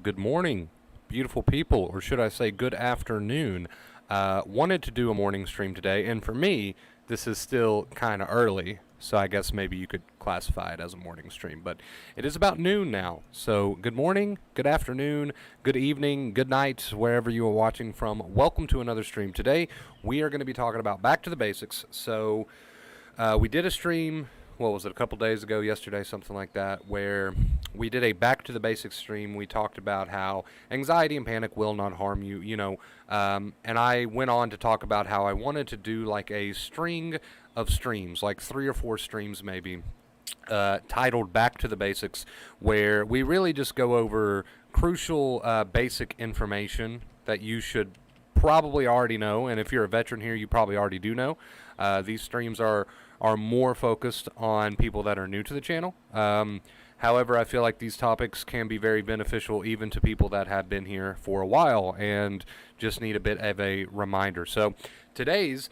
good morning, beautiful people, or should I say good afternoon. Wanted to do a morning stream today, and for me, this is still kind of early, so I guess maybe you could classify it as a morning stream, but it is about noon now. So good morning, good afternoon, good evening, good night, wherever you are watching from. Welcome to another stream. Today, we are going to be talking about back to the basics. So we did a stream, what was it, a couple days ago, yesterday, something like that, where we did a back to the basics stream. We talked about how anxiety and panic will not harm you, and I went on to talk about how I wanted to do like a string of streams, like 3 or 4 streams maybe, titled Back to the Basics, where we really just go over crucial basic information that you should probably already know, and if you're a veteran here, you probably already do know. These streams are more focused on people that are new to the channel. However, I feel like these topics can be very beneficial even to people that have been here for a while and just need a bit of a reminder. So today's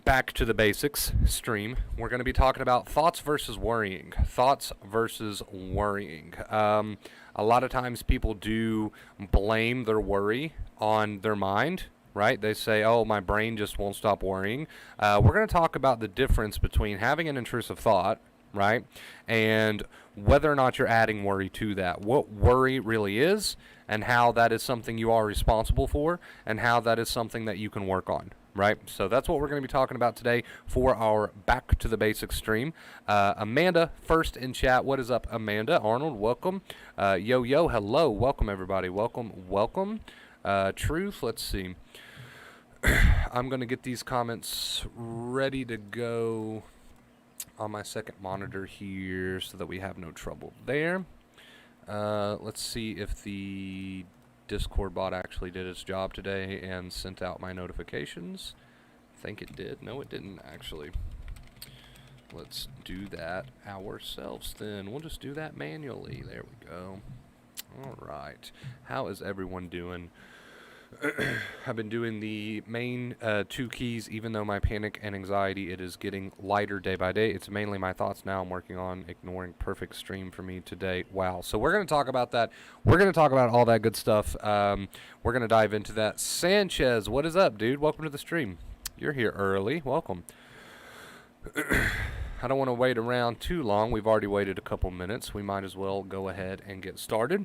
Back to the Basics stream, we're going to be talking about thoughts versus worrying. Thoughts versus worrying. A lot of times people do blame their worry on their mind, right? They say, oh, my brain just won't stop worrying. We're going to talk about the difference between having an intrusive thought, right, and whether or not you're adding worry to that. What worry really is, and how that is something you are responsible for, and how that is something that you can work on, right? So that's what we're going to be talking about today for our Back to the Basics stream. Amanda, first in chat. What is up, Amanda? Arnold, welcome. Yo, hello. Welcome, everybody. Welcome. Truth, let's see. I'm going to get these comments ready to go on my second monitor here so that we have no trouble there. Let's see if the Discord bot actually did its job today and sent out my notifications. I think it did. No, it didn't actually. Let's do that ourselves then. We'll just do that manually. There we go. All right. How is everyone doing? I've been doing the main 2 keys, even though my panic and anxiety, it is getting lighter day by day. It's mainly my thoughts now. I'm working on ignoring. Perfect stream for me today. Wow. So we're going to talk about that. We're going to talk about all that good stuff. We're going to dive into that. Sanchez, what is up, dude? Welcome to the stream. You're here early. Welcome. I don't want to wait around too long. We've already waited a couple minutes. We might as well go ahead and get started.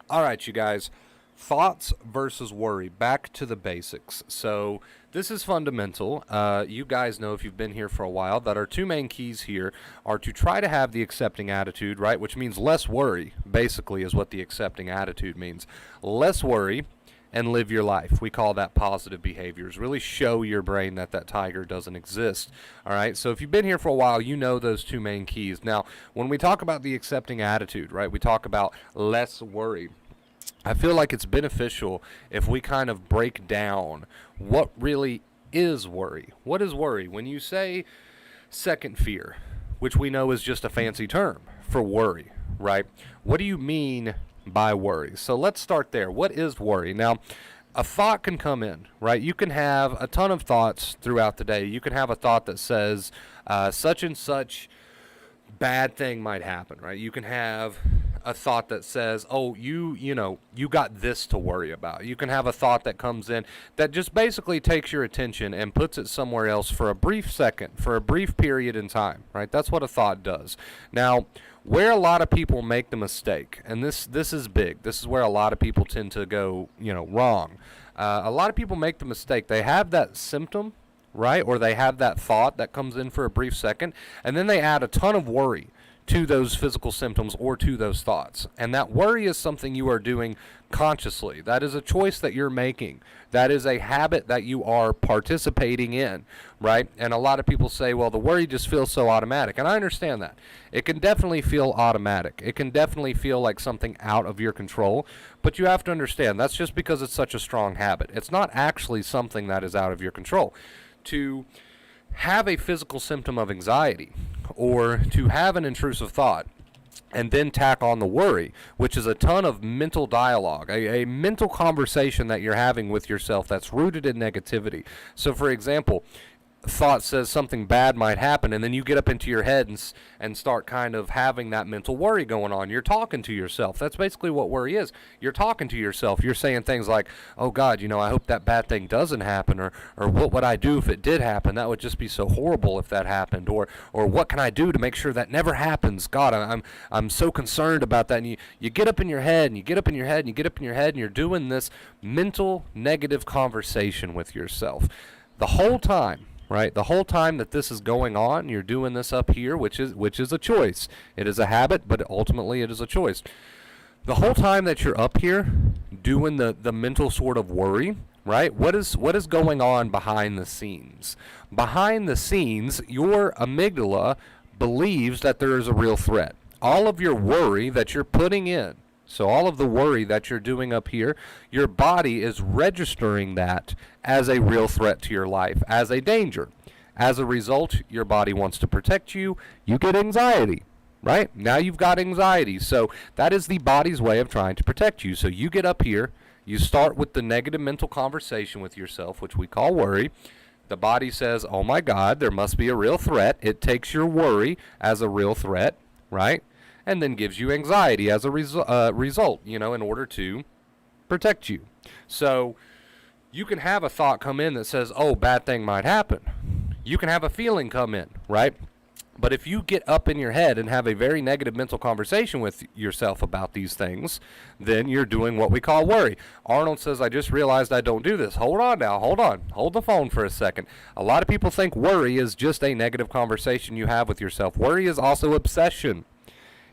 All right, you guys. Thoughts versus worry. Back to the basics. So this is fundamental. You guys know, if you've been here for a while, that our 2 main keys here are to try to have the accepting attitude, right? Which means less worry, basically, is what the accepting attitude means. Less worry and live your life. We call that positive behaviors. Really show your brain that that tiger doesn't exist. All right. So if you've been here for a while, you know those 2 main keys. Now, when we talk about the accepting attitude, right, we talk about less worry. I feel like it's beneficial if we kind of break down what really is worry. What is worry? When you say second fear, which we know is just a fancy term for worry, right? What do you mean by worry? So let's start there. What is worry? Now, a thought can come in, right? You can have a ton of thoughts throughout the day. You can have a thought that says such and such bad thing might happen, right? You can have a thought that says, oh, you got this to worry about. You can have a thought that comes in that just basically takes your attention and puts it somewhere else for a brief second, for a brief period in time, right? That's what a thought does. Now, where a lot of people make the mistake, and this is big, this is where a lot of people tend to go, wrong. A lot of people make the mistake. They have that symptom, right? Or they have that thought that comes in for a brief second, and then they add a ton of worry to those physical symptoms or to those thoughts. And that worry is something you are doing consciously. That is a choice that you're making. That is a habit that you are participating in, right? And a lot of people say, well, the worry just feels so automatic. And I understand that. It can definitely feel automatic. It can definitely feel like something out of your control. But you have to understand, that's just because it's such a strong habit. It's not actually something that is out of your control. To have a physical symptom of anxiety or to have an intrusive thought and then tack on the worry, which is a ton of mental dialogue, a mental conversation that you're having with yourself that's rooted in negativity. So, for example, thought says something bad might happen, and then you get up into your head and start kind of having that mental worry going on. You're talking to yourself. That's basically what worry is. You're talking to yourself. You're saying things like, oh God, I hope that bad thing doesn't happen, or what would I do if it did happen? That would just be so horrible if that happened, or what can I do to make sure that never happens? God, I'm so concerned about that. And you get up in your head, and you get up in your head, and you get up in your head, and you're doing this mental negative conversation with yourself the whole time. Right, the whole time that this is going on, you're doing this up here, which is a choice. It is a habit, but ultimately it is a choice. The whole time that you're up here doing the mental sort of worry, right? What is going on behind the scenes? Behind the scenes, your amygdala believes that there is a real threat. All of your worry that you're putting in, so all of the worry that you're doing up here, your body is registering that as a real threat to your life, as a danger. As a result, your body wants to protect you. You get anxiety, right? Now you've got anxiety. So that is the body's way of trying to protect you. So you get up here, you start with the negative mental conversation with yourself, which we call worry. The body says, oh my God, there must be a real threat. It takes your worry as a real threat, right? And then gives you anxiety as a result, in order to protect you. So you can have a thought come in that says, oh, bad thing might happen. You can have a feeling come in, right? But if you get up in your head and have a very negative mental conversation with yourself about these things, then you're doing what we call worry. Arnold says, I just realized I don't do this. Hold on now. Hold on. Hold the phone for a second. A lot of people think worry is just a negative conversation you have with yourself. Worry is also obsession.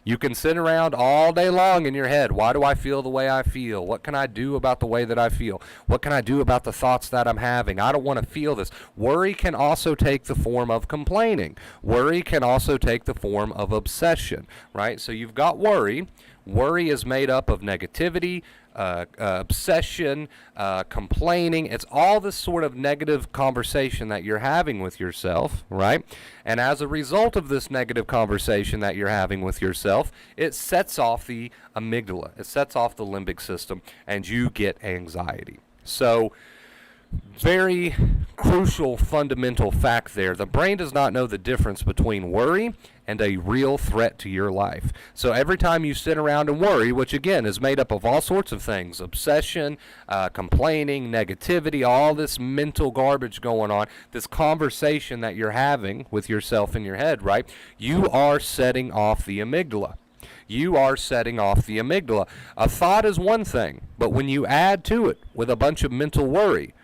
You can sit around all day long in your head. Why do I feel the way I feel? What can I do about the way that I feel? What can I do about the thoughts that I'm having? I don't want to feel this. Worry can also take the form of complaining. Worry can also take the form of obsession, right? So you've got worry. Worry is made up of negativity, obsession, complaining. It's all this sort of negative conversation that you're having with yourself, right? And as a result of this negative conversation that you're having with yourself, it sets off the amygdala. It sets off the limbic system, and you get anxiety. So very crucial fundamental fact there. The brain does not know the difference between worry and a real threat to your life. So every time you sit around and worry, which again is made up of all sorts of things, obsession, complaining, negativity, all this mental garbage going on, this conversation that you're having with yourself in your head, right? You are setting off the amygdala. You are setting off the amygdala. A thought is one thing, but when you add to it with a bunch of mental worry,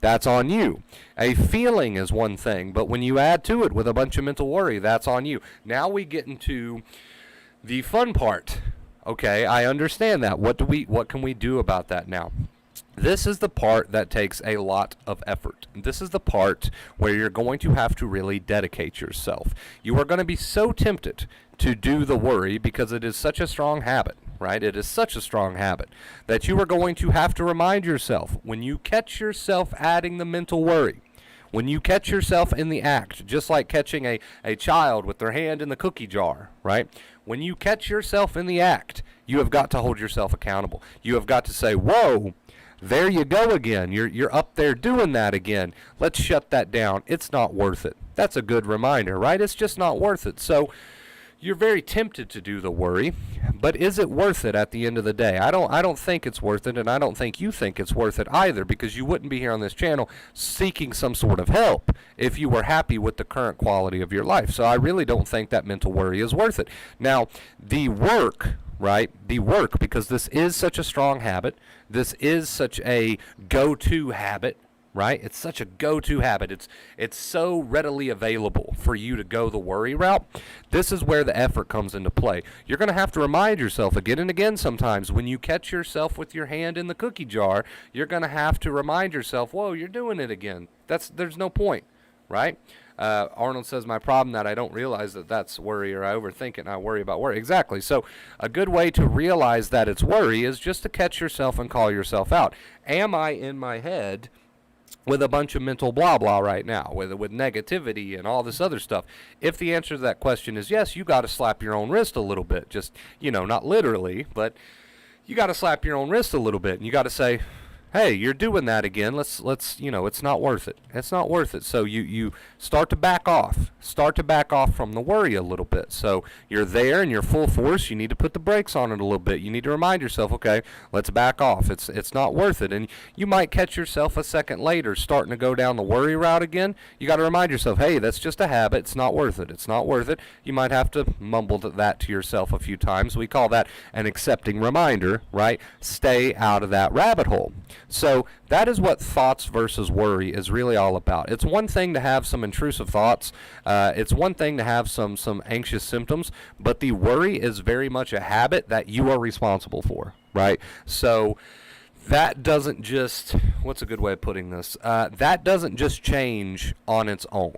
that's on you. A feeling is one thing, but when you add to it with a bunch of mental worry, that's on you. Now we get into the fun part. Okay, I understand that. What can we do about that now? This is the part that takes a lot of effort. This is the part where you're going to have to really dedicate yourself. You are going to be so tempted to do the worry because it is such a strong habit, right? It is such a strong habit that you are going to have to remind yourself when you catch yourself adding the mental worry, when you catch yourself in the act, just like catching a child with their hand in the cookie jar, right? When you catch yourself in the act, you have got to hold yourself accountable. You have got to say, whoa, there you go again. You're up there doing that again. Let's shut that down. It's not worth it. That's a good reminder, right? It's just not worth it. So you're very tempted to do the worry, but is it worth it at the end of the day? I don't think it's worth it, and I don't think you think it's worth it either, because you wouldn't be here on this channel seeking some sort of help if you were happy with the current quality of your life. So I really don't think that mental worry is worth it. Now, the work, right? The work, because this is such a strong habit, this is such a go-to habit, right? It's such a go-to habit. It's so readily available for you to go the worry route. This is where the effort comes into play. You're going to have to remind yourself again and again sometimes when you catch yourself with your hand in the cookie jar, you're going to have to remind yourself, whoa, you're doing it again. There's no point, right? Arnold says, my problem that I don't realize that that's worry, or I overthink it and I worry about worry. Exactly. So a good way to realize that it's worry is just to catch yourself and call yourself out. Am I in my head with a bunch of mental blah blah right now, with negativity and all this other stuff? If the answer to that question is yes, you got to slap your own wrist a little bit. Just, not literally, but you got to slap your own wrist a little bit, and you got to say, hey, you're doing that again. Let's it's not worth it. It's not worth it. So you start to back off. Start to back off from the worry a little bit. So you're there and you're full force. You need to put the brakes on it a little bit. You need to remind yourself, okay, let's back off. It's not worth it. And you might catch yourself a second later starting to go down the worry route again. You got to remind yourself, hey, that's just a habit. It's not worth it. It's not worth it. You might have to mumble that to yourself a few times. We call that an accepting reminder, right? Stay out of that rabbit hole. So that is what thoughts versus worry is really all about. It's one thing to have some intrusive thoughts. It's one thing to have some anxious symptoms, but the worry is very much a habit that you are responsible for, right? So that doesn't just, what's a good way of putting this? That doesn't just change on its own,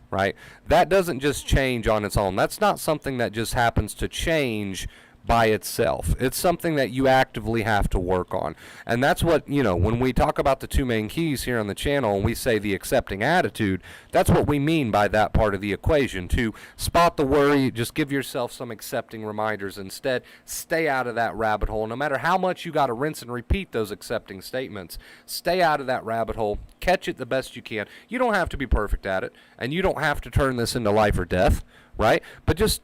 right? That doesn't just change on its own. That's not something that just happens to change by itself. It's something that you actively have to work on. And that's what, when we talk about the two main keys here on the channel and we say the accepting attitude, that's what we mean by that part of the equation. To spot the worry, just give yourself some accepting reminders. Instead, stay out of that rabbit hole. No matter how much you got to rinse and repeat those accepting statements, stay out of that rabbit hole. Catch it the best you can. You don't have to be perfect at it, and you don't have to turn this into life or death, right? But just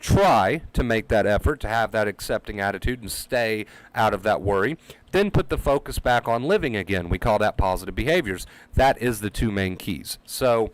try to make that effort to have that accepting attitude and stay out of that worry. Then put the focus back on living again. We call that positive behaviors. That is the two main keys. So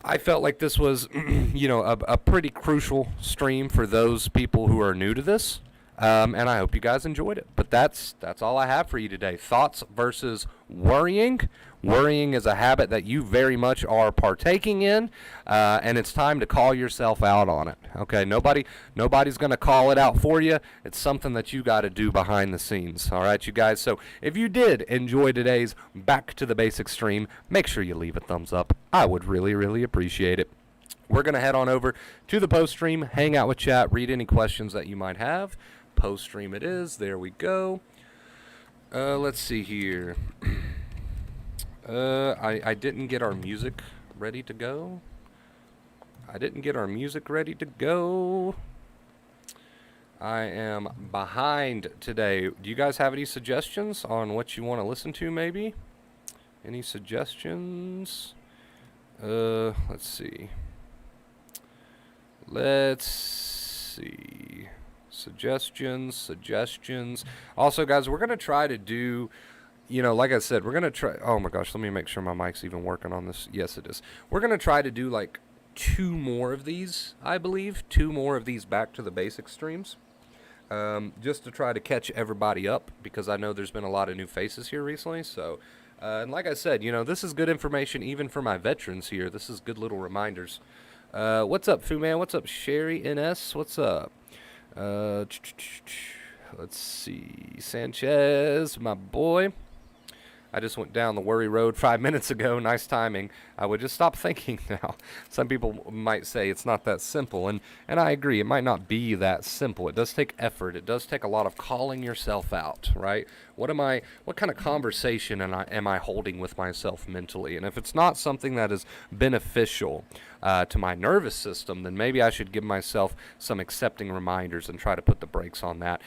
I felt like this was, a pretty crucial stream for those people who are new to this. And I hope you guys enjoyed it. But that's all I have for you today. Thoughts versus worrying. Worrying is a habit that you very much are partaking in, and it's time to call yourself out on it. Okay, nobody's going to call it out for you. It's something that you got to do behind the scenes. All right, you guys. So if you did enjoy today's Back to the Basics stream, make sure you leave a thumbs up. I would really, really appreciate it. We're going to head on over to the post stream, hang out with chat, read any questions that you might have. Post stream it is. There we go. Let's see here. I didn't get our music ready to go. I am behind today. Do you guys have any suggestions on what you want to listen to, maybe? Any suggestions? Let's see. Suggestions. Also, guys, we're going to try to do, like I said, we're going to try. Oh my gosh, let me make sure my mic's even working on this. Yes, it is. We're going to try to do like 2 more of these, I believe. 2 more of these Back to the Basics streams. Just to try to catch everybody up, because I know there's been a lot of new faces here recently. So, and like I said, this is good information even for my veterans here. This is good little reminders. What's up, Fu Man? What's up, Sherry NS? What's up? Let's see. Sanchez, my boy. I just went down the worry road 5 minutes ago. Nice timing. I would just stop thinking now. Some people might say it's not that simple, and I agree. It might not be that simple. It does take effort. It does take a lot of calling yourself out, right? What kind of conversation am I holding with myself mentally? And if it's not something that is beneficial to my nervous system, then maybe I should give myself some accepting reminders and try to put the brakes on that.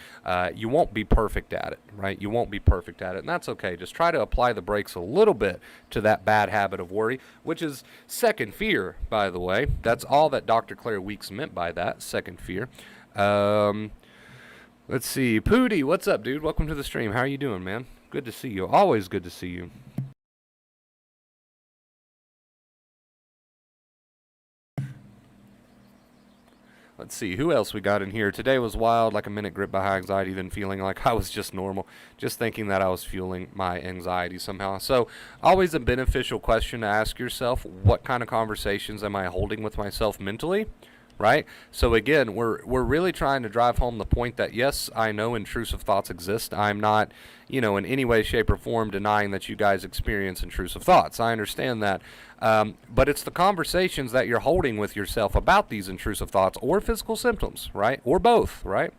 You won't be perfect at it, right? You won't be perfect at it, and that's okay. Just try to apply the brakes a little bit to that bad habit of worry, which is second fear, by the way. That's all that Dr. Claire Weeks meant by that, second fear. Let's see. Pooty, what's up, dude? Welcome to the stream. How are you doing, man? Good to see you. Always good to see you. Let's see, who else we got in here? Today was wild, like a minute gripped by high anxiety, then feeling like I was just normal, just thinking that I was fueling my anxiety somehow. So, always a beneficial question to ask yourself, what kind of conversations am I holding with myself mentally? Right? So again, we're really trying to drive home the point that, yes, I know intrusive thoughts exist. I'm not, in any way, shape, or form denying that you guys experience intrusive thoughts. I understand that. But it's the conversations that you're holding with yourself about these intrusive thoughts or physical symptoms, right? Or both, right?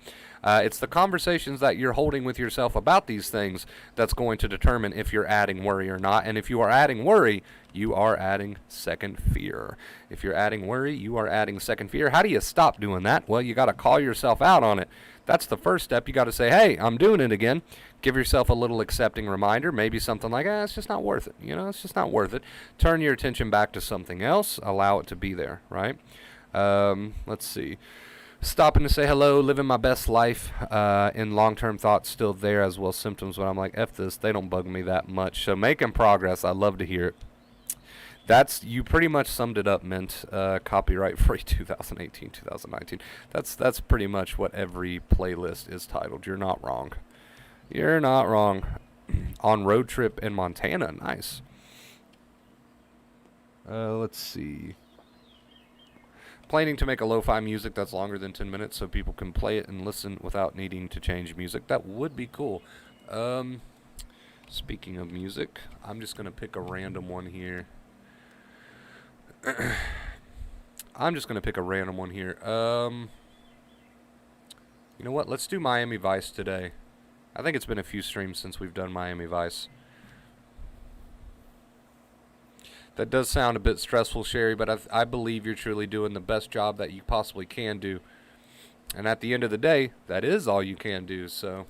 It's the conversations that you're holding with yourself about these things that's going to determine if you're adding worry or not. And if you are adding worry, you are adding second fear. If you're adding worry, you are adding second fear. How do you stop doing that? Well, you got to call yourself out on it. That's the first step. You got to say, hey, I'm doing it again. Give yourself a little accepting reminder, maybe something like, it's just not worth it. It's just not worth it. Turn your attention back to something else. Allow it to be there, right? Let's see. Stopping to say hello, living my best life, in long-term thoughts still there, as well as symptoms when I'm like, F this, they don't bug me that much. So making progress, I love to hear it. You pretty much summed it up, Mint. Copyright free 2018, 2019. That's pretty much what every playlist is titled. You're not wrong. You're not wrong. On road trip in Montana. Nice. Let's see. Planning to make a lo-fi music that's longer than 10 minutes so people can play it and listen without needing to change music. That would be cool. Speaking of music, I'm just going to pick a random one here. You know what? Let's do Miami Vice today. I think it's been a few streams since we've done Miami Vice. That does sound a bit stressful, Sherry, but I believe you're truly doing the best job that you possibly can do. And at the end of the day, that is all you can do, so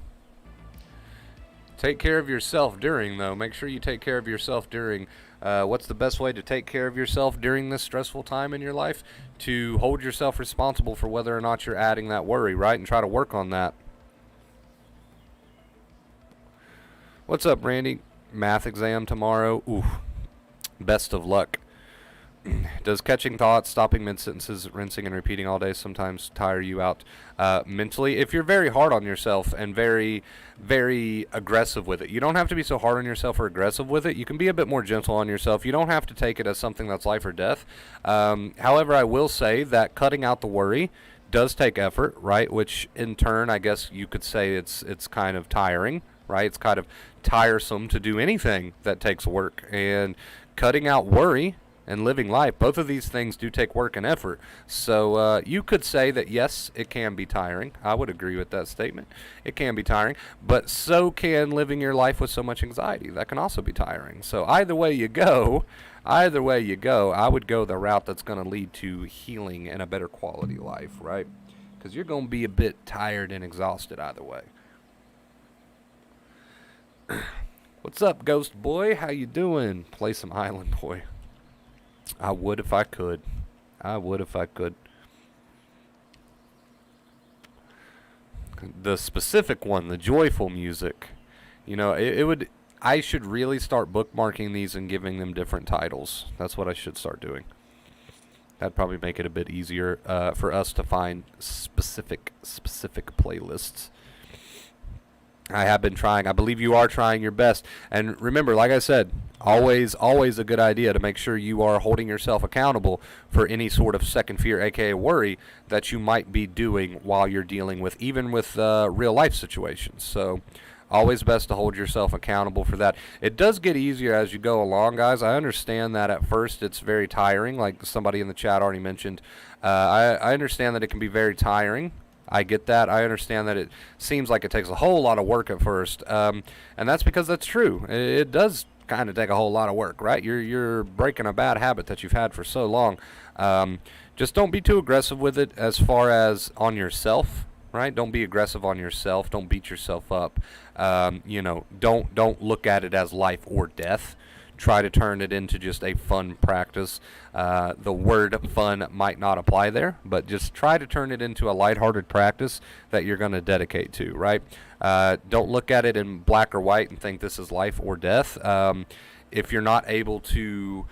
take care of yourself during, though. Make sure you take care of yourself during. What's the best way to take care of yourself during this stressful time in your life? To hold yourself responsible for whether or not you're adding that worry, right? And try to work on that. What's up, Randy? Math exam tomorrow. Ooh. Best of luck. Does catching thoughts, stopping mid-sentences, rinsing and repeating all day sometimes tire you out mentally? If you're very hard on yourself and very, very aggressive with it. You don't have to be so hard on yourself or aggressive with it. You can be a bit more gentle on yourself. You don't have to take it as something that's life or death. However, I will say that cutting out the worry does take effort, right? Which in turn, I guess you could say it's kind of tiring, right? It's kind of tiresome to do anything that takes work. And cutting out worry and living life, both of these things do take work and effort. So you could say that, yes, it can be tiring. I would agree with that statement. It can be tiring, but so can living your life with so much anxiety. That can also be tiring. So either way you go, I would go the route that's going to lead to healing and a better quality life, right? Because you're going to be a bit tired and exhausted either way. What's up, Ghost Boy? How you doing? Play some Island Boy. I would if I could. The specific one, the joyful music. I should really start bookmarking these and giving them different titles. That's what I should start doing. That'd probably make it a bit easier for us to find specific playlists. I have been trying. I believe you are trying your best. And remember, like I said, always a good idea to make sure you are holding yourself accountable for any sort of second fear, aka worry, that you might be doing while you're dealing with, even with real life situations. So always best to hold yourself accountable for that. It does get easier as you go along, guys. I understand that at first it's very tiring, like somebody in the chat already mentioned. I understand that it can be very tiring. I get that. I understand that it seems like it takes a whole lot of work at first, and that's because that's true. It does kind of take a whole lot of work, right? You're breaking a bad habit that you've had for so long. Just don't be too aggressive with it as far as on yourself, right? Don't be aggressive on yourself. Don't beat yourself up. Don't look at it as life or death. Try to turn it into just a fun practice. The word fun might not apply there, but just try to turn it into a lighthearted practice that you're going to dedicate to, right? Don't look at it in black or white and think this is life or death. If you're not able to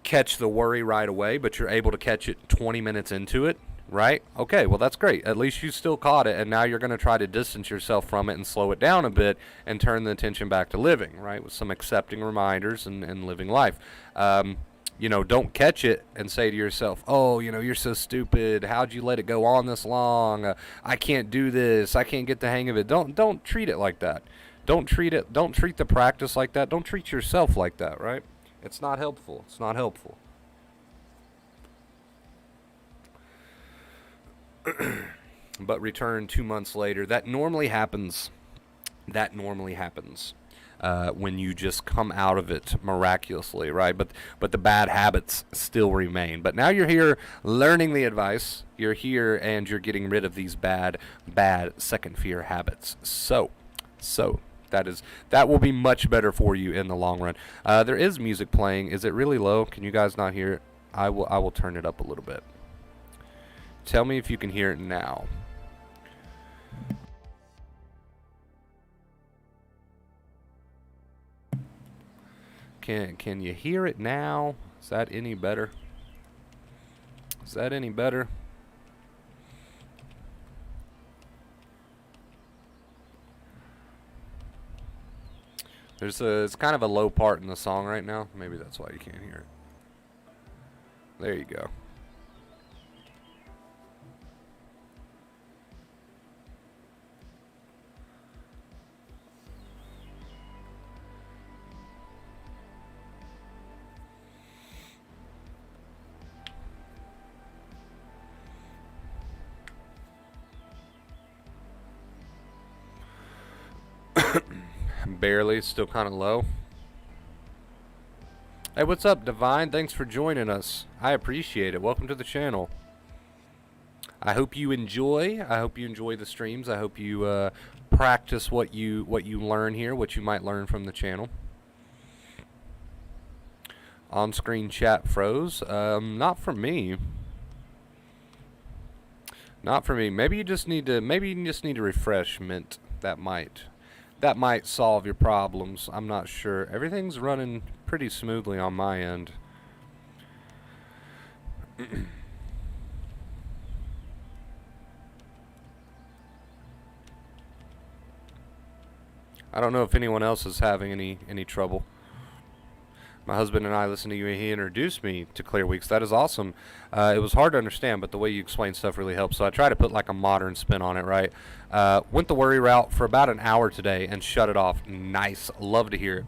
catch the worry right away, but you're able to catch it 20 minutes into it, right? Okay, well, that's great. At least you still caught it, and now you're going to try to distance yourself from it and slow it down a bit and turn the attention back to living, right, with some accepting reminders and living life. Don't catch it and say to yourself, oh, you're so stupid. How'd you let it go on this long? I can't do this. I can't get the hang of it. Don't treat it like that. Don't treat the practice like that. Don't treat yourself like that, right? It's not helpful. It's not helpful. but return 2 months later. That normally happens. When you just come out of it miraculously, right? But the bad habits still remain. But now you're here learning the advice. You're here and you're getting rid of these bad second fear habits. So that will be much better for you in the long run. There is music playing. Is it really low? Can you guys not hear it? I will turn it up a little bit. Tell me if you can hear it now. Can you hear it now? Is that any better? Is that any better? It's kind of a low part in the song right now. Maybe that's why you can't hear it. There you go. Barely, still kind of low. Hey, what's up, Divine? Thanks for joining us. I appreciate it. Welcome to the channel. I hope you enjoy. I hope you enjoy the streams. I hope you practice what you learn here, what you might learn from the channel. On-screen chat froze. Not for me. Not for me. Maybe you just need to refresh Mint. That might solve your problems. I'm not sure. Everything's running pretty smoothly on my end. I don't know if anyone else is having any trouble. My husband and I listened to you, and he introduced me to Clear Weeks. That is awesome. It was hard to understand, but the way you explain stuff really helps. So I try to put like a modern spin on it, right? Went the worry route for about an hour today and shut it off. Nice. Love to hear it.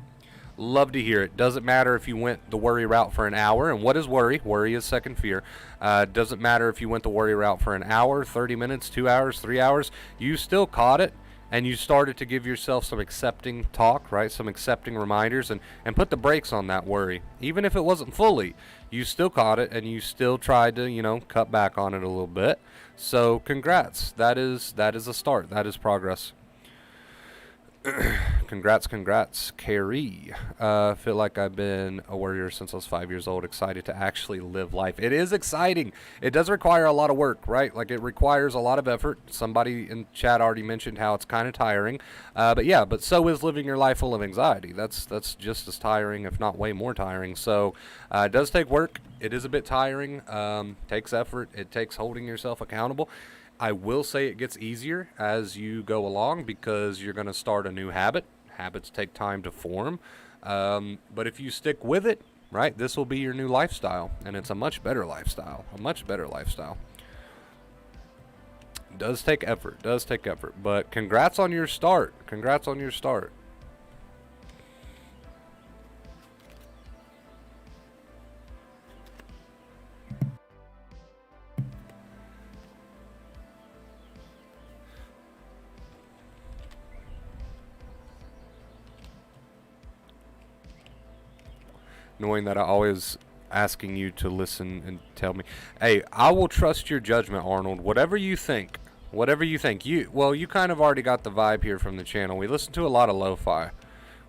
Love to hear it. Doesn't matter if you went the worry route for an hour. And what is worry? Worry is second fear. Doesn't matter if you went the worry route for an hour, 30 minutes, 2 hours, 3 hours. You still caught it. And you started to give yourself some accepting talk, right? Some accepting reminders and put the brakes on that worry. Even if it wasn't fully, you still caught it and you still tried to, cut back on it a little bit. So congrats. That is a start. That is progress. Congrats, Carrie. Feel like I've been a warrior since I was 5 years old. Excited to actually live life. It is exciting. It does require a lot of work, right? Like it requires a lot of effort. Somebody in chat already mentioned how it's kind of tiring. But so is living your life full of anxiety. That's just as tiring, if not way more tiring. So it does take work. It is a bit tiring. Takes effort. It takes holding yourself accountable. I will say it gets easier as you go along because you're going to start a new habit. Habits take time to form. But if you stick with it, right, this will be your new lifestyle. And it's a much better lifestyle. Does take effort. But congrats on your start. Knowing that I always asking you to listen and tell me, hey, I will trust your judgment, Arnold. Whatever you think, you kind of already got the vibe here from the channel. We listen to a lot of lo-fi.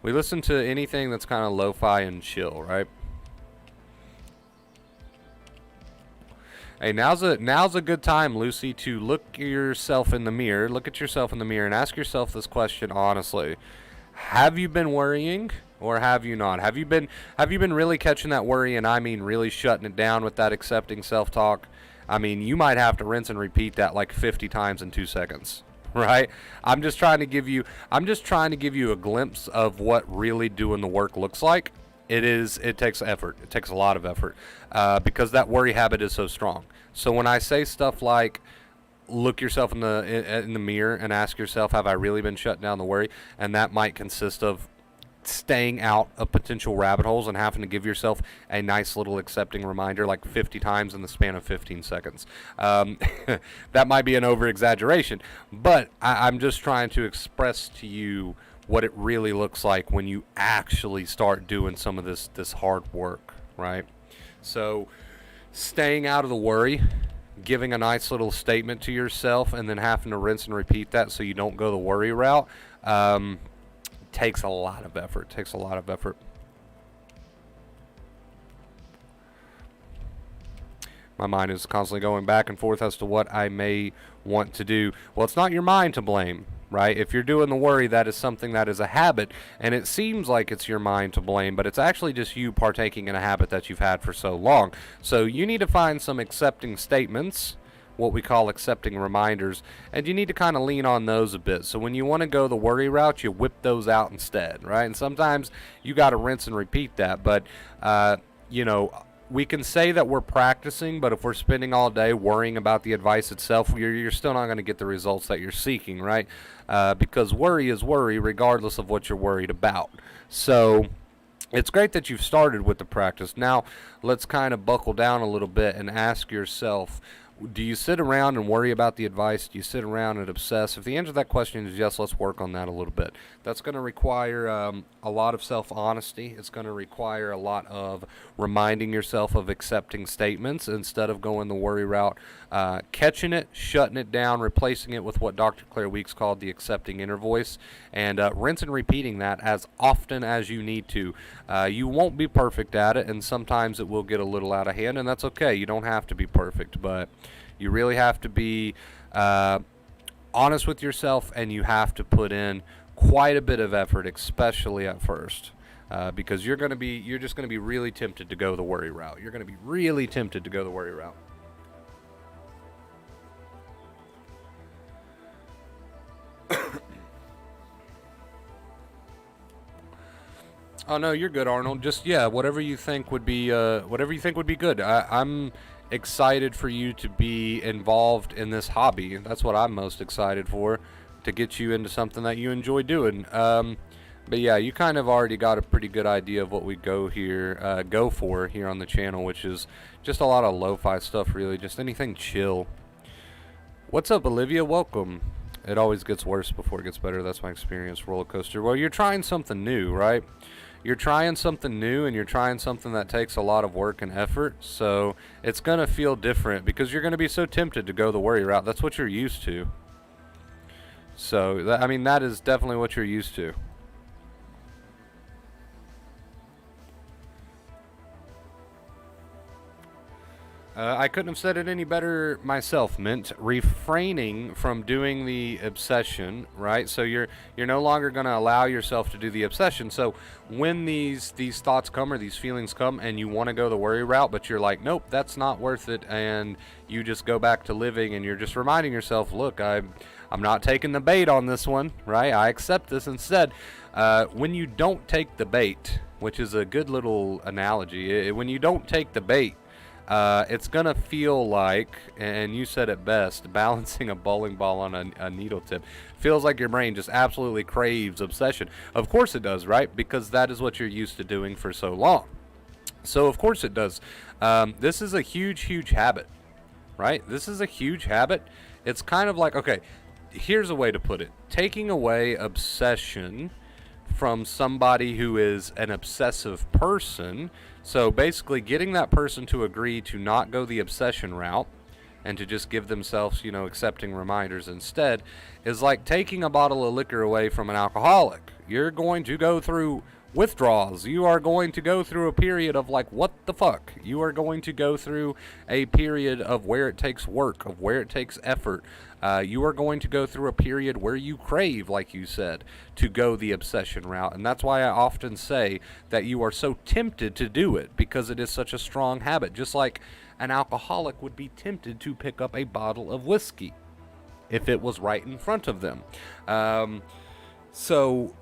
We listen to anything that's kind of lo-fi and chill, right? Hey, now's a good time, Lucy, to look at yourself in the mirror and ask yourself this question honestly. Have you been worrying or have you not? Have you been really catching that worry, and I mean really shutting it down with that accepting self-talk? I mean, you might have to rinse and repeat that like 50 times in 2 seconds, right? I'm just trying to give you a glimpse of what really doing the work looks like. It takes effort. It takes a lot of effort because that worry habit is so strong. So when I say stuff like look yourself in the mirror and ask yourself, have I really been shutting down the worry? And that might consist of staying out of potential rabbit holes and having to give yourself a nice little accepting reminder like 50 times in the span of 15 seconds. That might be an over-exaggeration, but I'm just trying to express to you what it really looks like when you actually start doing some of this hard work, right? So staying out of the worry, giving a nice little statement to yourself, and then having to rinse and repeat that so you don't go the worry route, takes a lot of effort. My mind is constantly going back and forth as to what I may want to do. Well, it's not your mind to blame, right? If you're doing the worry, that is something that is a habit, and it seems like it's your mind to blame, but it's actually just you partaking in a habit that you've had for so long. So you need to find some accepting statements, what we call accepting reminders, and you need to kind of lean on those a bit. So when you want to go the worry route, you whip those out instead, right? And sometimes you got to rinse and repeat that, but we can say that we're practicing, but if we're spending all day worrying about the advice itself, you're still not going to get the results that you're seeking, right? Because worry is worry regardless of what you're worried about. So it's great that you've started with the practice. Now let's kind of buckle down a little bit and ask yourself, do you sit around and worry about the advice? Do you sit around and obsess? If the answer to that question is yes, let's work on that a little bit. That's going to require a lot of self-honesty. It's going to require a lot of reminding yourself of accepting statements instead of going the worry route, catching it, shutting it down, replacing it with what Dr. Claire Weeks called the accepting inner voice, and rinse and repeating that as often as you need to. You won't be perfect at it, and sometimes it will get a little out of hand, and that's okay. You don't have to be perfect, but you really have to be honest with yourself, and you have to put in quite a bit of effort, especially at first, because you're just going to be really tempted to go the worry route. You're going to be really tempted to go the worry route. Oh no, you're good, Arnold. Just whatever you think would be good. I'm excited for you to be involved in this hobby. That's what I'm most excited for, to get you into something that you enjoy doing. But yeah, you kind of already got a pretty good idea of what we go for here on the channel, which is just a lot of lo-fi stuff, really, just anything chill. What's up, Olivia? Welcome. It always gets worse before it gets better. That's my experience. Roller coaster. Well, you're trying something new, right? You're trying something new, and you're trying something that takes a lot of work and effort, so it's going to feel different because you're going to be so tempted to go the worry route. That's what you're used to. So, that is definitely what you're used to. I couldn't have said it any better myself, Mint. Refraining from doing the obsession, right? So you're no longer going to allow yourself to do the obsession. So when these thoughts come or these feelings come and you want to go the worry route, but you're like, nope, that's not worth it, and you just go back to living, and you're just reminding yourself, look, I'm not taking the bait on this one, right? I accept this instead. When you don't take the bait, which is a good little analogy, when you don't take the bait, it's going to feel like, and you said it best, balancing a bowling ball on a needle tip. Feels like your brain just absolutely craves obsession. Of course it does, right? Because that is what you're used to doing for so long. So of course it does. This is a huge, huge habit, right? This is a huge habit. It's kind of like, okay, here's a way to put it. Taking away obsession from somebody who is an obsessive person. So basically getting that person to agree to not go the obsession route and to just give themselves, accepting reminders instead, is like taking a bottle of liquor away from an alcoholic. You're going to go through withdrawals. You are going to go through a period of like, what the fuck? You are going to go through a period of where it takes work, of where it takes effort. You are going to go through a period where you crave, like you said, to go the obsession route. And that's why I often say that you are so tempted to do it, because it is such a strong habit. Just like an alcoholic would be tempted to pick up a bottle of whiskey if it was right in front of them. So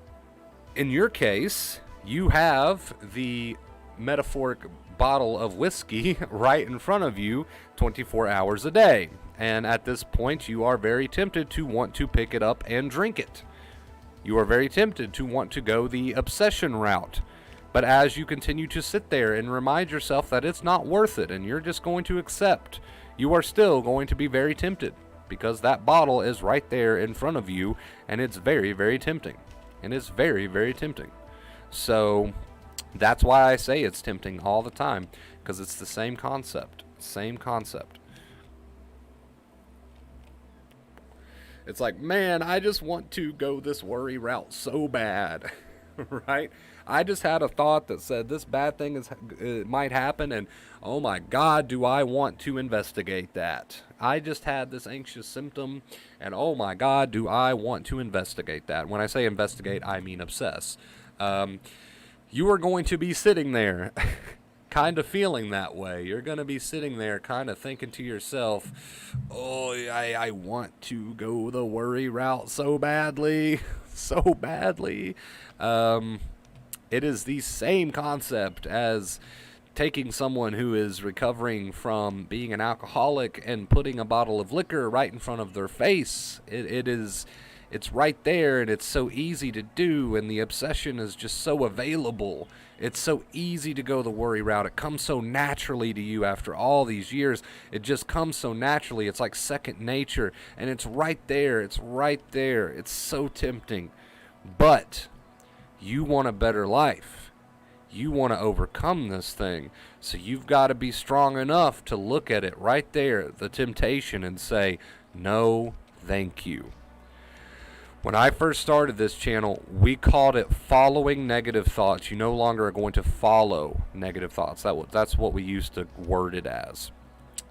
in your case, you have the metaphoric bottle of whiskey right in front of you 24 hours a day. And at this point, you are very tempted to want to pick it up and drink it. You are very tempted to want to go the obsession route. But as you continue to sit there and remind yourself that it's not worth it and you're just going to accept, you are still going to be very tempted, because that bottle is right there in front of you, and it's very, very tempting. And it's very, very tempting. So that's why I say it's tempting all the time, because it's the same concept. Same concept. It's like, man, I just want to go this worry route so bad, right? I just had a thought that said this bad thing it might happen, and oh my God, do I want to investigate that? I just had this anxious symptom, and oh my God, do I want to investigate that? When I say investigate, I mean obsess. You are going to be sitting there kind of feeling that way. You're going to be sitting there kind of thinking to yourself, oh, I want to go the worry route so badly, so badly. It is the same concept as taking someone who is recovering from being an alcoholic and putting a bottle of liquor right in front of their face. It's right there, and it's so easy to do, and the obsession is just so available. It's so easy to go the worry route. It comes so naturally to you after all these years. It just comes so naturally. It's like second nature, and it's right there. It's right there. It's so tempting. But you want a better life. You want to overcome this thing. So you've got to be strong enough to look at it right there, the temptation, and say, no, thank you. When I first started this channel, we called it following negative thoughts. You no longer are going to follow negative thoughts. That's what we used to word it as.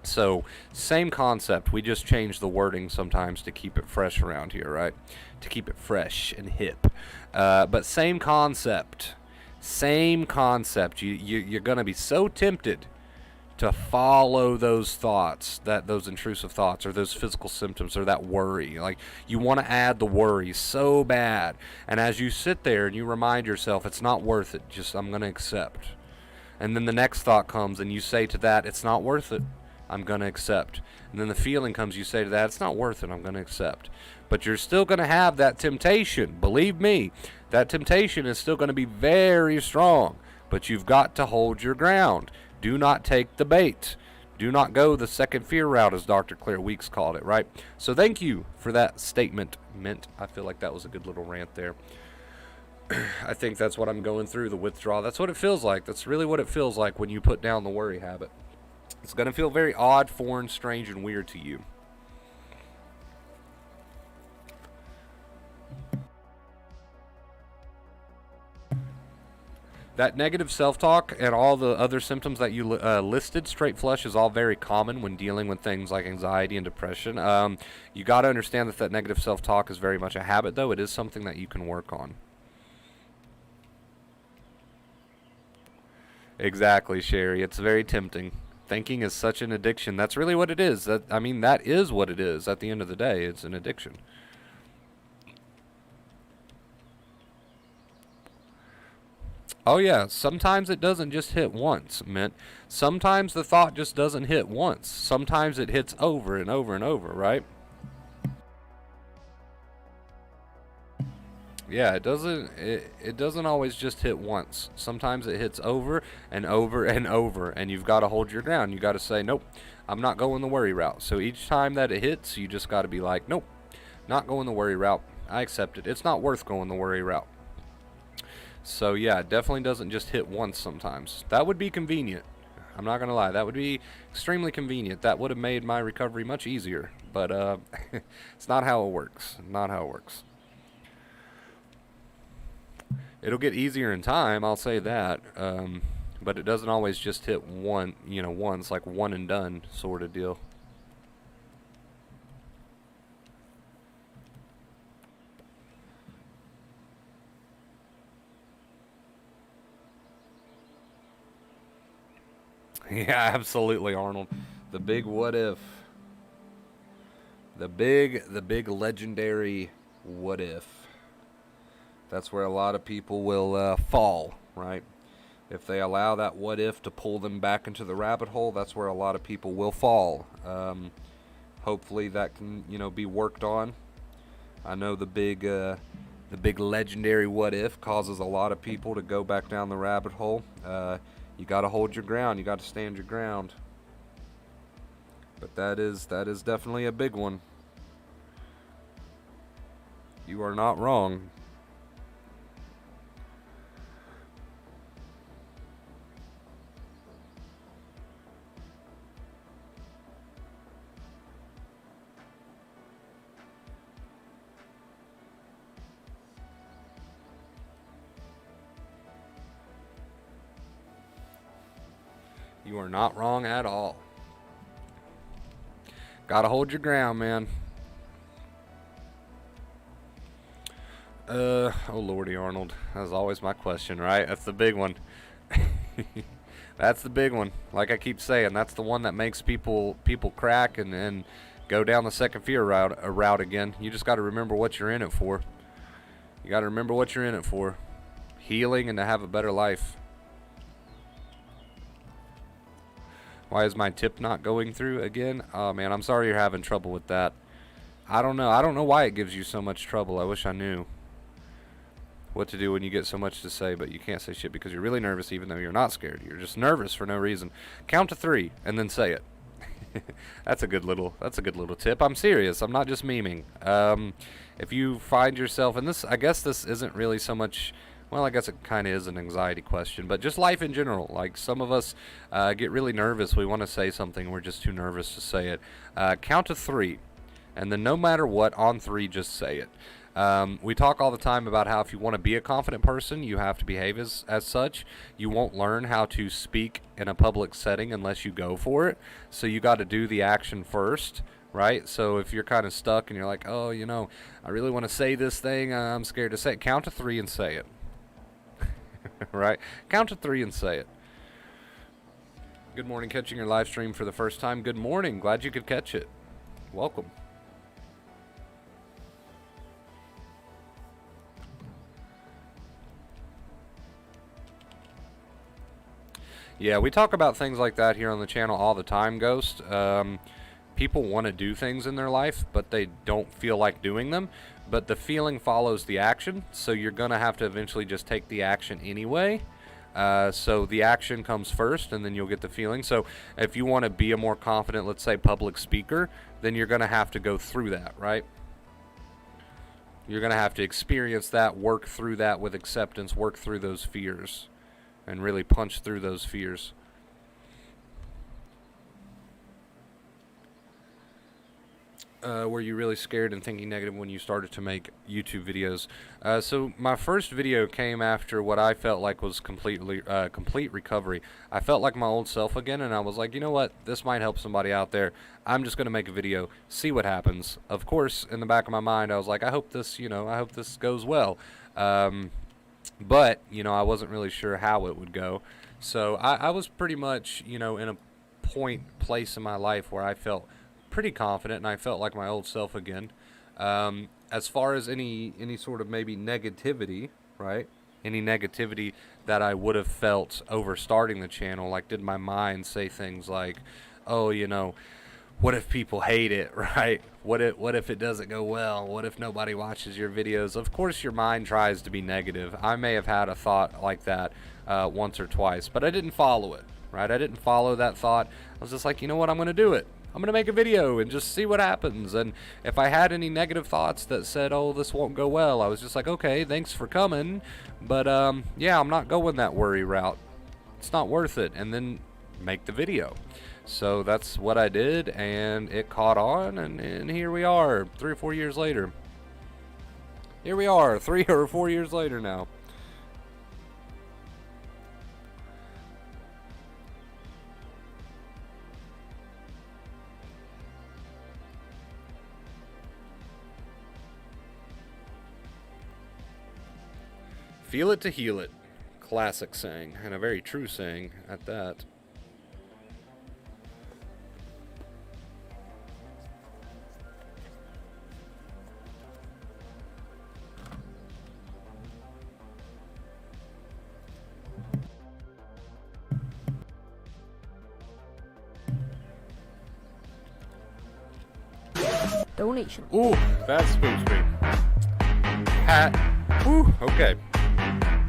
So, same concept. We just change the wording sometimes to keep it fresh around here, right? To keep it fresh and hip. But same concept. Same concept. You're going to be so tempted to follow those thoughts, those intrusive thoughts, or those physical symptoms, or that worry. Like, you want to add the worry so bad. And as you sit there and you remind yourself, it's not worth it, just I'm going to accept. And then the next thought comes and you say to that, it's not worth it, I'm going to accept. And then the feeling comes, you say to that, it's not worth it, I'm going to accept. But you're still going to have that temptation. Believe me, that temptation is still going to be very strong. But you've got to hold your ground. Do not take the bait. Do not go the second fear route, as Dr. Claire Weeks called it, right? So thank you for that statement, Mint. I feel like that was a good little rant there. I think that's what I'm going through, the withdrawal. That's what it feels like. That's really what it feels like when you put down the worry habit. It's going to feel very odd, foreign, strange, and weird to you. That negative self-talk and all the other symptoms that you listed, straight flush, is all very common when dealing with things like anxiety and depression. You got to understand that negative self-talk is very much a habit, though. It is something that you can work on. Exactly, Sherry. It's very tempting. Thinking is such an addiction. That's really what it is. That is what it is at the end of the day. It's an addiction. Oh yeah, sometimes it doesn't just hit once, Mint. Sometimes the thought just doesn't hit once. Sometimes it hits over and over and over, right? Yeah, it doesn't always just hit once. Sometimes it hits over and over and over, and you've got to hold your ground. You got to say, nope, I'm not going the worry route. So each time that it hits, you just got to be like, nope, not going the worry route. I accept it. It's not worth going the worry route. So yeah, it definitely doesn't just hit once sometimes. That would be convenient. I'm not going to lie. That would be extremely convenient. That would have made my recovery much easier. But it's not how it works. Not how it works. It'll get easier in time, I'll say that. But it doesn't always just hit once, like one and done sort of deal. Yeah, absolutely, Arnold. The big what if. The big legendary what if. That's where a lot of people will fall, right? If they allow that what if to pull them back into the rabbit hole, that's where a lot of people will fall. Hopefully that can, be worked on. I know the The big legendary what if causes a lot of people to go back down the rabbit hole. You got to hold your ground. You got to stand your ground. But that is definitely a big one. You are not wrong. You are not wrong at all. Gotta hold your ground, man. Oh Lordy Arnold. That's always my question, right? That's the big one. That's the big one. Like I keep saying, that's the one that makes people crack and go down the second fear route again. You just gotta remember what you're in it for. You gotta remember what you're in it for. Healing and to have a better life. Why is my tip not going through again? Oh man, I'm sorry you're having trouble with that. I don't know. I don't know why it gives you so much trouble. I wish I knew what to do when you get so much to say, but you can't say shit because you're really nervous even though you're not scared. You're just nervous for no reason. Count to 3 and then say it. That's a good little tip. I'm serious. I'm not just memeing. If you find yourself, and this, I guess this isn't really so much, well, I guess it kind of is an anxiety question, but just life in general. Like some of us get really nervous. We want to say something. We're just too nervous to say it. Count to 3, and then no matter what, on 3, just say it. We talk all the time about how if you want to be a confident person, you have to behave as such. You won't learn how to speak in a public setting unless you go for it. So you got to do the action first, right? So if you're kind of stuck and you're like, oh, you know, I really want to say this thing, I'm scared to say it. Count to 3 and say it. Right? Count to 3 and say it. Good morning, catching your live stream for the first time. Good morning. Glad you could catch it. Welcome. Yeah, we talk about things like that here on the channel all the time, Ghost. People want to do things in their life, but they don't feel like doing them. But the feeling follows the action, so you're going to have to eventually just take the action anyway. So the action comes first, and then you'll get the feeling. So if you want to be a more confident, let's say, public speaker, then you're going to have to go through that, right? You're going to have to experience that, work through that with acceptance, work through those fears, and really punch through those fears. Were you really scared and thinking negative when you started to make YouTube videos? So my first video came after what I felt like was complete recovery. I felt like my old self again, and I was like, you know what? This might help somebody out there. I'm just going to make a video, see what happens. Of course, in the back of my mind, I was like, I hope this goes well. But, you know, I wasn't really sure how it would go. So I was pretty much, you know, in a place in my life where I felt pretty confident and I felt like my old self again. As far as any sort of maybe negativity, right? Any negativity that I would have felt over starting the channel, like did my mind say things like, oh, you know, what if people hate it, right? What if it doesn't go well? What if nobody watches your videos? Of course your mind tries to be negative. I may have had a thought like that once or twice, but I didn't follow it, right? I didn't follow that thought. I was just like, you know what, I'm going to do it. I'm going to make a video and just see what happens. And if I had any negative thoughts that said, oh, this won't go well, I was just like, okay, thanks for coming. But yeah, I'm not going that worry route. It's not worth it. And then make the video. So that's what I did, and it caught on, and here we are 3 or 4 years later. Here we are 3 or 4 years later now. Feel it to heal it. Classic saying, and a very true saying at that. Donation. Ooh, that's spoon stream. Hat Whew, okay.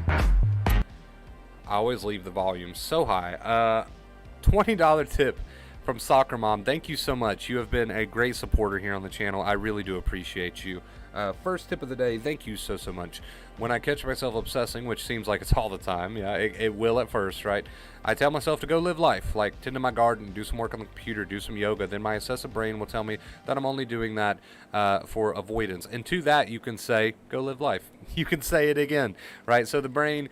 I always leave the volume so high. $20 tip from Soccer Mom. Thank you so much. You have been a great supporter here on the channel. I really do appreciate you. First tip of the day, thank you so much. When I catch myself obsessing, which seems like it's all the time, yeah, it will at first, right? I tell myself to go live life, like tend to my garden, do some work on the computer, do some yoga. Then my obsessive brain will tell me that I'm only doing that for avoidance. And to that, you can say, go live life. You can say it again, right? So the brain,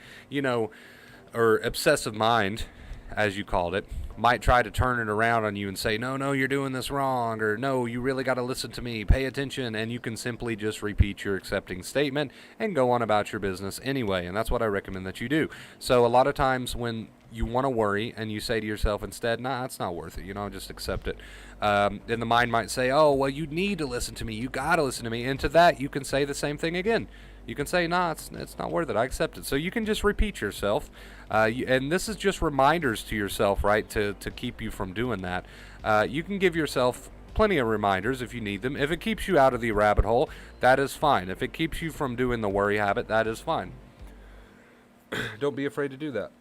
or obsessive mind, as you called it, might try to turn it around on you and say, no, you're doing this wrong, or no, you really got to listen to me, pay attention, and you can simply just repeat your accepting statement and go on about your business anyway, and that's what I recommend that you do. So a lot of times when you want to worry and you say to yourself instead, nah, it's not worth it, just accept it. Then the mind might say, oh, well, you need to listen to me, you got to listen to me, and to that you can say the same thing again. You can say, nah, it's not worth it, I accept it. So you can just repeat yourself. And this is just reminders to yourself, right, to keep you from doing that. You can give yourself plenty of reminders if you need them. If it keeps you out of the rabbit hole, that is fine. If it keeps you from doing the worry habit, that is fine. Don't be afraid to do that.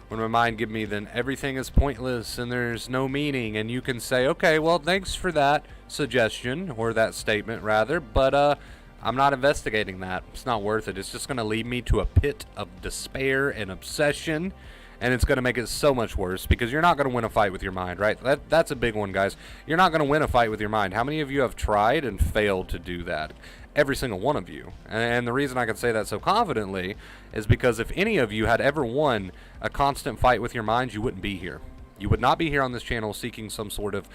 When my mind give me, then everything is pointless and there's no meaning, and you can say, okay, well, thanks for that suggestion, or that statement rather, but I'm not investigating that. It's not worth it. It's just going to lead me to a pit of despair and obsession, and it's going to make it so much worse, because you're not going to win a fight with your mind, right? That's a big one, guys. You're not going to win a fight with your mind. How many of you have tried and failed to do that? Every single one of you. And the reason I can say that so confidently is because if any of you had ever won a constant fight with your mind, you wouldn't be here. You would not be here on this channel seeking some sort of,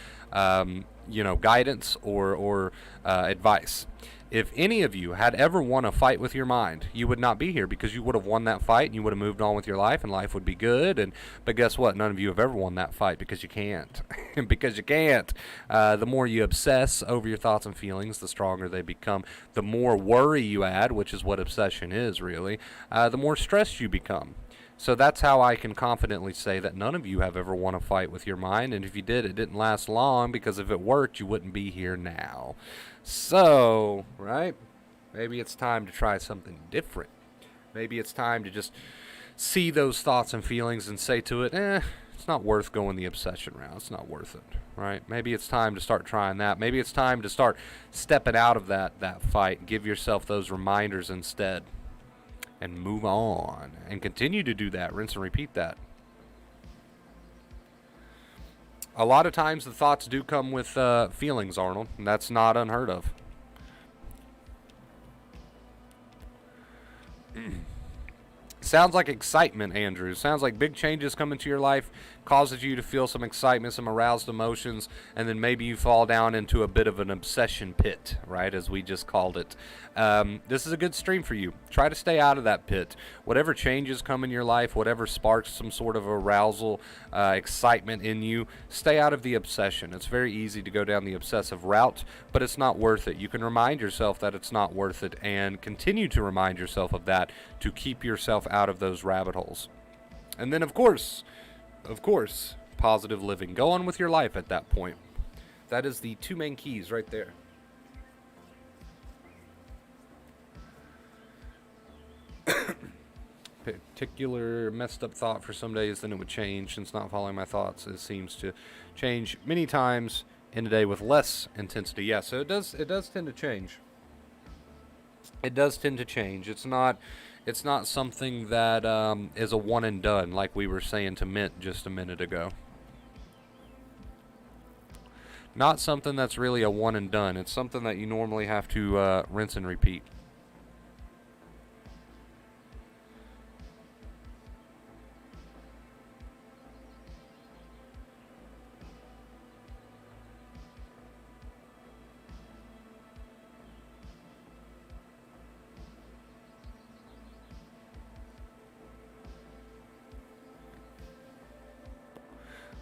guidance or advice. If any of you had ever won a fight with your mind, you would not be here, because you would have won that fight and you would have moved on with your life and life would be good. But guess what? None of you have ever won that fight, because you can't. Because you can't. The more you obsess over your thoughts and feelings, the stronger they become. The more worry you add, which is what obsession is really, the more stressed you become. So that's how I can confidently say that none of you have ever won a fight with your mind, and if you did, it didn't last long, because if it worked, you wouldn't be here now. So, right? Maybe it's time to try something different. Maybe it's time to just see those thoughts and feelings and say to it, it's not worth going the obsession route. It's not worth it, right? Maybe it's time to start trying that. Maybe it's time to start stepping out of that fight. Give yourself those reminders instead. And move on. And continue to do that. Rinse and repeat that. A lot of times the thoughts do come with feelings, Arnold. And that's not unheard of. Sounds like excitement, Andrew. Sounds like big changes come into your life, causes you to feel some excitement, some aroused emotions, and then maybe you fall down into a bit of an obsession pit, right, as we just called it. This is a good stream for you. Try to stay out of that pit. Whatever changes come in your life, whatever sparks some sort of arousal, excitement in you, stay out of the obsession. It's very easy to go down the obsessive route, but it's not worth it. You can remind yourself that it's not worth it, and continue to remind yourself of that to keep yourself out of those rabbit holes. And then, of course, positive living. Go on with your life at that point. That is the two main keys right there. Particular messed up thought for some days, then it would change. Since not following my thoughts, it seems to change many times in a day with less intensity. Yeah, so it does tend to change. It does tend to change. It's not something that is a one and done, like we were saying to Mint just a minute ago. Not something that's really a one and done. It's something that you normally have to rinse and repeat.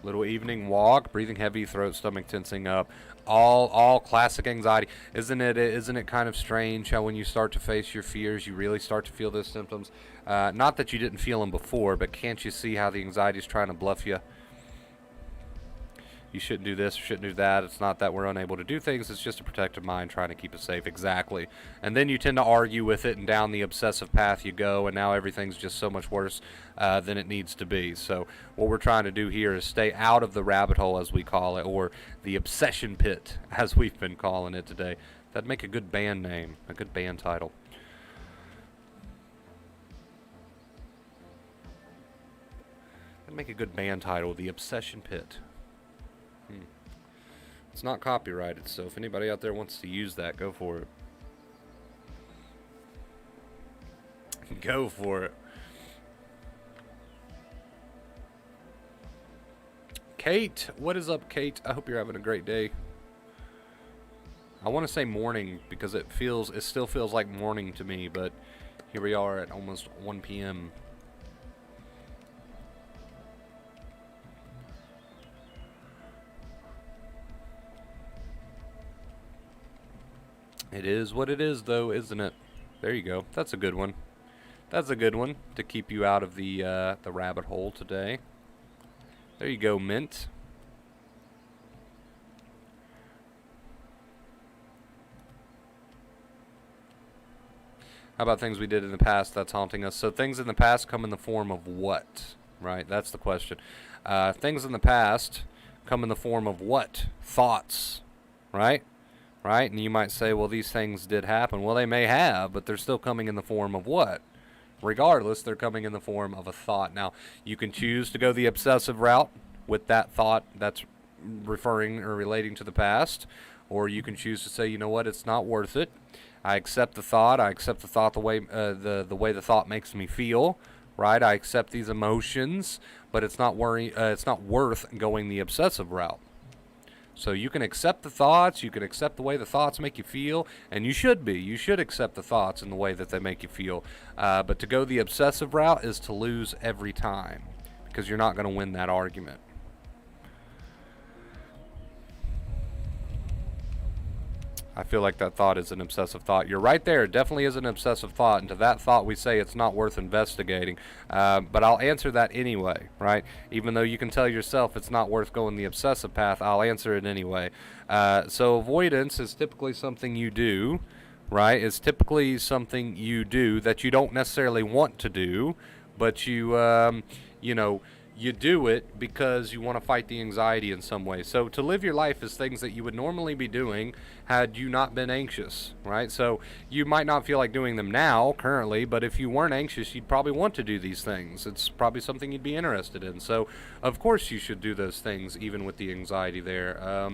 Little evening walk, breathing heavy, throat, stomach tensing up. All classic anxiety. Isn't it kind of strange how when you start to face your fears, you really start to feel those symptoms? Not that you didn't feel them before, but can't you see how the anxiety is trying to bluff you? You shouldn't do this, you shouldn't do that. It's not that we're unable to do things, it's just a protective mind trying to keep us safe. Exactly. And then you tend to argue with it, and down the obsessive path you go, and now everything's just so much worse than it needs to be. So what we're trying to do here is stay out of the rabbit hole, as we call it, or the obsession pit, as we've been calling it today. That'd make a good band name, a good band title. That'd make a good band title, The Obsession Pit. It's not copyrighted, so if anybody out there wants to use that, go for it. Go for it. Kate, what is up, Kate? I hope you're having a great day. I want to say morning because it still feels like morning to me, but here we are at almost 1 p.m. It is what it is, though, isn't it? There you go. That's a good one. That's a good one to keep you out of the rabbit hole today. There you go, Mint. How about things we did in the past that's haunting us? So things in the past come in the form of what? Right? That's the question. Things in the past come in the form of what? Thoughts. Right? Right? And you might say, well, these things did happen. Well, they may have, but they're still coming in the form of what? Regardless, they're coming in the form of a thought. Now, you can choose to go the obsessive route with that thought that's referring or relating to the past, or you can choose to say, you know what, it's not worth it. I accept the thought. I accept the thought the way the thought makes me feel. Right? I accept these emotions, but it's not worth going the obsessive route. So you can accept the thoughts, you can accept the way the thoughts make you feel, and you should be. You should accept the thoughts in the way that they make you feel. But to go the obsessive route is to lose every time because you're not going to win that argument. I feel like that thought is an obsessive thought. You're right there. It definitely is an obsessive thought. And to that thought, we say it's not worth investigating. But I'll answer that anyway, right? Even though you can tell yourself it's not worth going the obsessive path, I'll answer it anyway. So avoidance is typically something you do, right? It's typically something you do that you don't necessarily want to do, but you do it because you want to fight the anxiety in some way. So to live your life is things that you would normally be doing had you not been anxious, right? So you might not feel like doing them now, currently, but if you weren't anxious, you'd probably want to do these things. It's probably something you'd be interested in. So, of course, you should do those things, even with the anxiety there.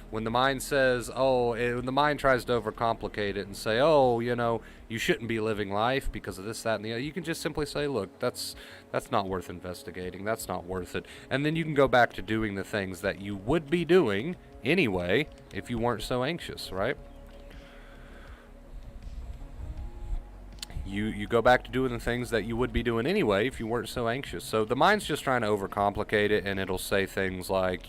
When the mind says, when the mind tries to overcomplicate it and say, you shouldn't be living life because of this, that, and the other, you can just simply say, look, that's not worth investigating. That's not worth it. And then you can go back to doing the things that you would be doing anyway if you weren't so anxious, right? You go back to doing the things that you would be doing anyway if you weren't so anxious. So the mind's just trying to overcomplicate it, and it'll say things like,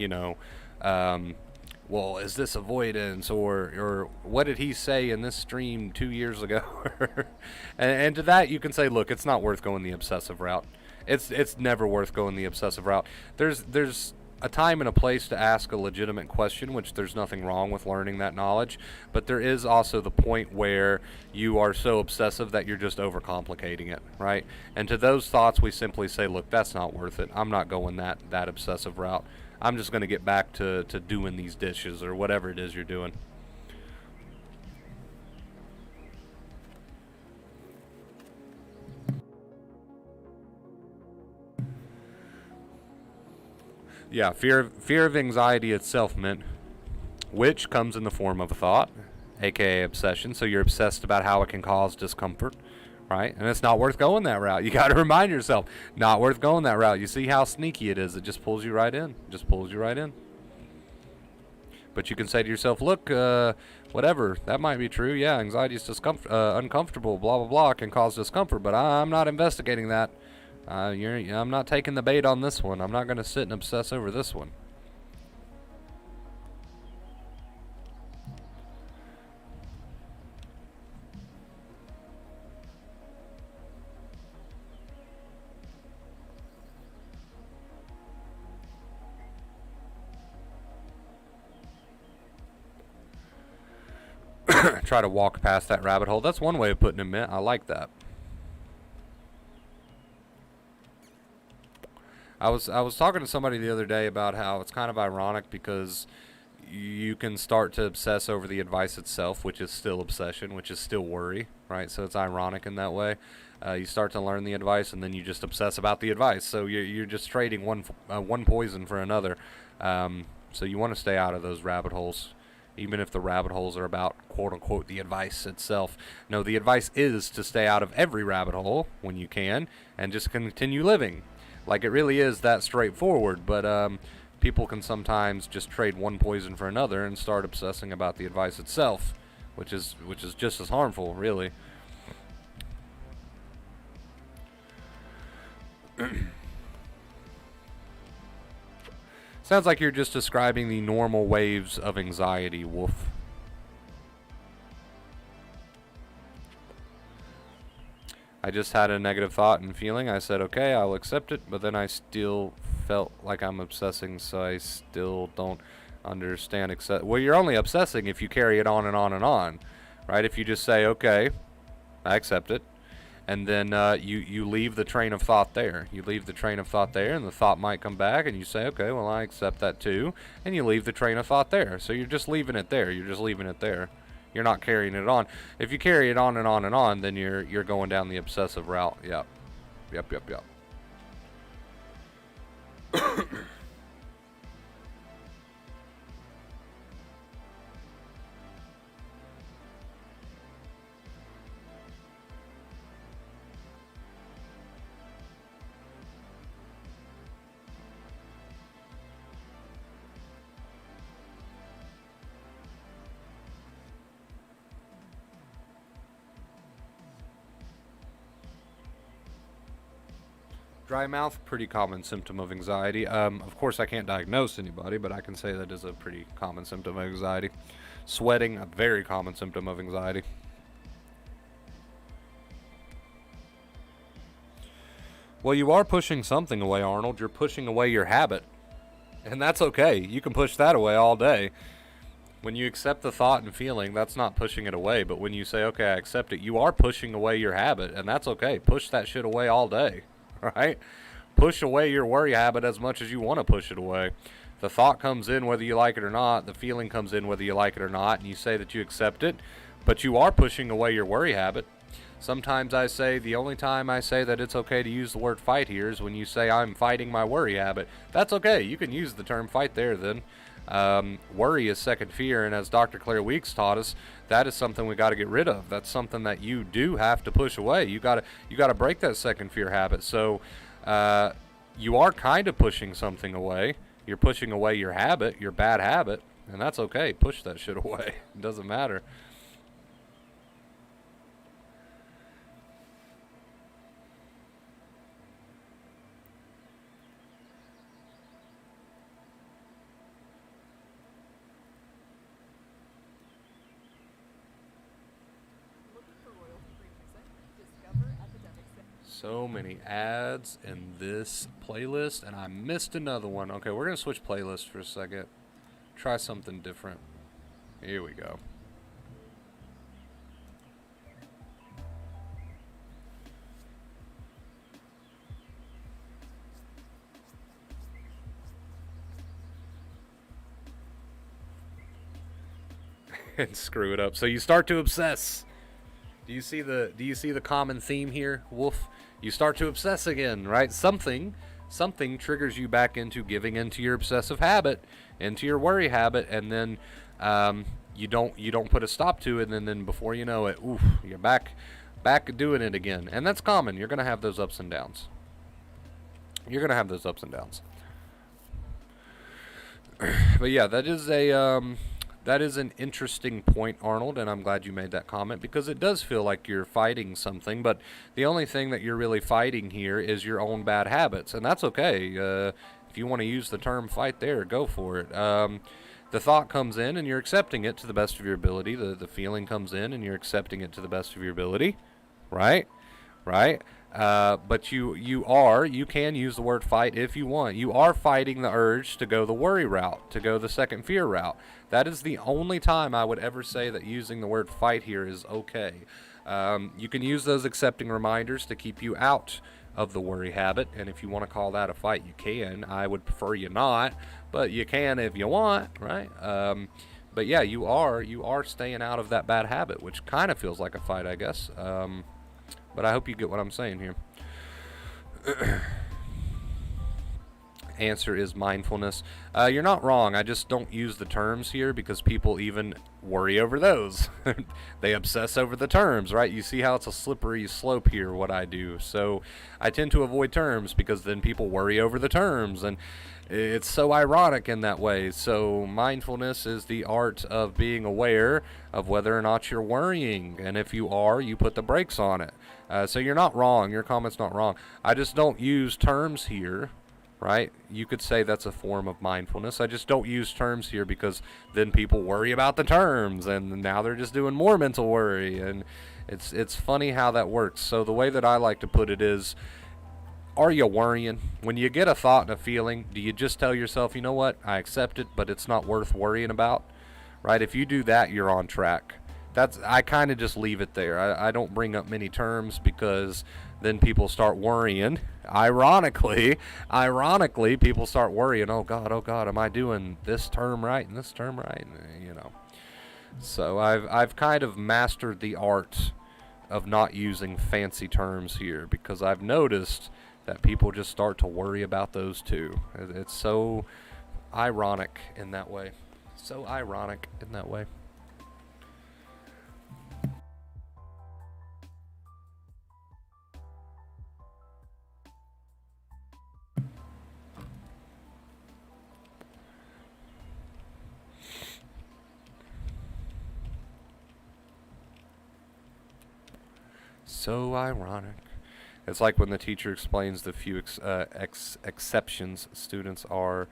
well, is this avoidance, or what did he say in this stream 2 years ago? and to that you can say, look, it's not worth going the obsessive route. It's never worth going the obsessive route. There's a time and a place to ask a legitimate question, which there's nothing wrong with learning that knowledge, but there is also the point where you are so obsessive that you're just overcomplicating it, right? And to those thoughts we simply say, look, that's not worth it. I'm not going that obsessive route. I'm just going to get back to doing these dishes or whatever it is you're doing. Yeah, fear of anxiety itself, Mint, which comes in the form of a thought, aka obsession. So you're obsessed about how it can cause discomfort, right? And it's not worth going that route. You got to remind yourself, not worth going that route. You see how sneaky it is. It just pulls you right in. Just pulls you right in. But you can say to yourself, look, whatever, that might be true. Yeah, anxiety is uncomfortable, blah, blah, blah, can cause discomfort, but I'm not investigating that. I'm not taking the bait on this one. I'm not going to sit and obsess over this one. Try to walk past that rabbit hole. That's one way of putting it. I like that. I was talking to somebody the other day about how it's kind of ironic because you can start to obsess over the advice itself, which is still obsession, which is still worry, right? So it's ironic in that way. You start to learn the advice, and then you just obsess about the advice. So you're just trading one poison for another. So you want to stay out of those rabbit holes, even if the rabbit holes are about quote unquote the advice itself. No, the advice is to stay out of every rabbit hole when you can, and just continue living. Like, it really is that straightforward, but people can sometimes just trade one poison for another and start obsessing about the advice itself, which is just as harmful, really. Sounds like you're just describing the normal waves of anxiety, Wolf. I just had a negative thought and feeling. I said, okay, I'll accept it, but then I still felt like I'm obsessing, so I still don't understand. Well, you're only obsessing if you carry it on and on and on, right? If you just say, okay, I accept it, and then you leave the train of thought there. You leave the train of thought there, and the thought might come back, and you say, okay, well, I accept that too, and you leave the train of thought there. So you're just leaving it there. You're just leaving it there. You're not carrying it on. If you carry it on and on and on, then you're going down the obsessive route. Yep. Yep. Dry mouth, pretty common symptom of anxiety. Of course, I can't diagnose anybody, but I can say that is a pretty common symptom of anxiety. Sweating, a very common symptom of anxiety. Well, you are pushing something away, Arnold. You're pushing away your habit. And that's okay. You can push that away all day. When you accept the thought and feeling, that's not pushing it away. But when you say, okay, I accept it, you are pushing away your habit. And that's okay. Push that shit away all day. Right? Push away your worry habit as much as you want to push it away. The thought comes in whether you like it or not. The feeling comes in whether you like it or not. And you say that you accept it. But you are pushing away your worry habit. Sometimes I say the only time I say that it's okay to use the word fight here is when you say I'm fighting my worry habit. That's okay. You can use the term fight there then. Worry is second fear, and as Dr. Claire Weeks taught us, that is something we got to get rid of. That's something that you do have to push away. You got to break that second fear habit. So you are kind of pushing something away. You're pushing away your habit, your bad habit, and that's okay. Push that shit away. It doesn't matter. So many ads in this playlist, and I missed another one. Okay, we're going to switch playlists for a second. Try something different. Here we go. And screw it up. So you start to obsess. Do you see the common theme here, Wolf? You start to obsess again, right? Something triggers you back into giving into your obsessive habit, into your worry habit, and then you don't put a stop to it, and then before you know it, oof, you're back doing it again. And that's common. You're gonna have those ups and downs. But yeah, that That is an interesting point, Arnold, and I'm glad you made that comment because it does feel like you're fighting something, but the only thing that you're really fighting here is your own bad habits, and that's okay. If you want to use the term fight there, go for it. The thought comes in and you're accepting it to the best of your ability. The feeling comes in and you're accepting it to the best of your ability, right? Right? But you can use the word fight if you want. You are fighting the urge to go the worry route, to go the second fear route. That is the only time I would ever say that using the word fight here is okay. You can use those accepting reminders to keep you out of the worry habit, and if you want to call that a fight, you can. I would prefer you not, but you can if you want, right? But yeah, you are staying out of that bad habit, which kind of feels like a fight, I guess. But I hope you get what I'm saying here. Answer is mindfulness. You're not wrong. I just don't use the terms here because people even worry over those. They obsess over the terms, right? You see how it's a slippery slope here, what I do. So I tend to avoid terms because then people worry over the terms, and it's so ironic in that way. So mindfulness is the art of being aware of whether or not you're worrying, and if you are, you put the brakes on it. So you're not wrong. Your comment's not wrong. I just don't use terms here, right? You could say that's a form of mindfulness. I just don't use terms here because then people worry about the terms, and now they're just doing more mental worry, and it's funny how that works. So the way that I like to put it is, are you worrying? When you get a thought and a feeling, do you just tell yourself, you know what, I accept it, but it's not worth worrying about? Right? If you do that, you're on track. I kind of just leave it there. I don't bring up many terms because then people start worrying. Ironically, people start worrying, oh God, am I doing this term right and this term right? You know. So I've kind of mastered the art of not using fancy terms here because I've noticed that people just start to worry about those too. It's so ironic in that way. So ironic in that way. So ironic. It's like when the teacher explains the few exceptions students are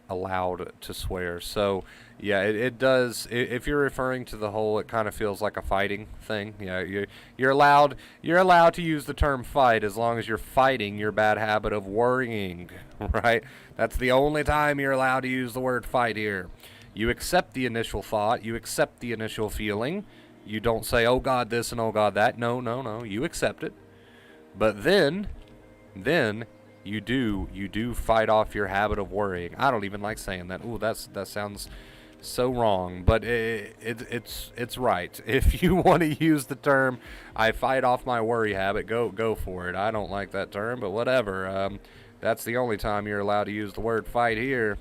allowed to swear. So, yeah, it does. If you're referring to the whole, it kind of feels like a fighting thing. Yeah, you're allowed to use the term fight as long as you're fighting your bad habit of worrying, right? That's the only time you're allowed to use the word fight here. You accept the initial thought, you accept the initial feeling. You don't say, oh God, this and oh God, that. No. You accept it. But then you do fight off your habit of worrying. I don't even like saying that. Ooh, that sounds so wrong, but it's right. If you want to use the term, I fight off my worry habit, go for it. I don't like that term, but whatever. That's the only time you're allowed to use the word fight here.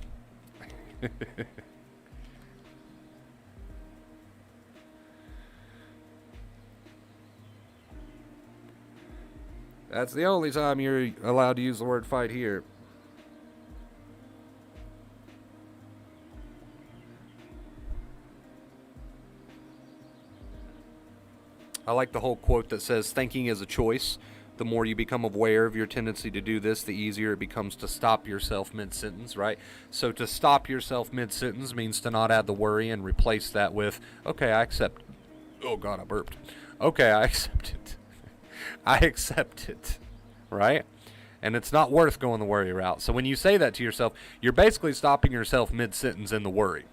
That's the only time you're allowed to use the word fight here. I like the whole quote that says, thinking is a choice. The more you become aware of your tendency to do this, the easier it becomes to stop yourself mid-sentence, right? So to stop yourself mid-sentence means to not add the worry and replace that with, okay, I accept. Oh, God, I burped. Okay, I accept it. I accept it, right? And it's not worth going the worry route. So when you say that to yourself, you're basically stopping yourself mid-sentence in the worry.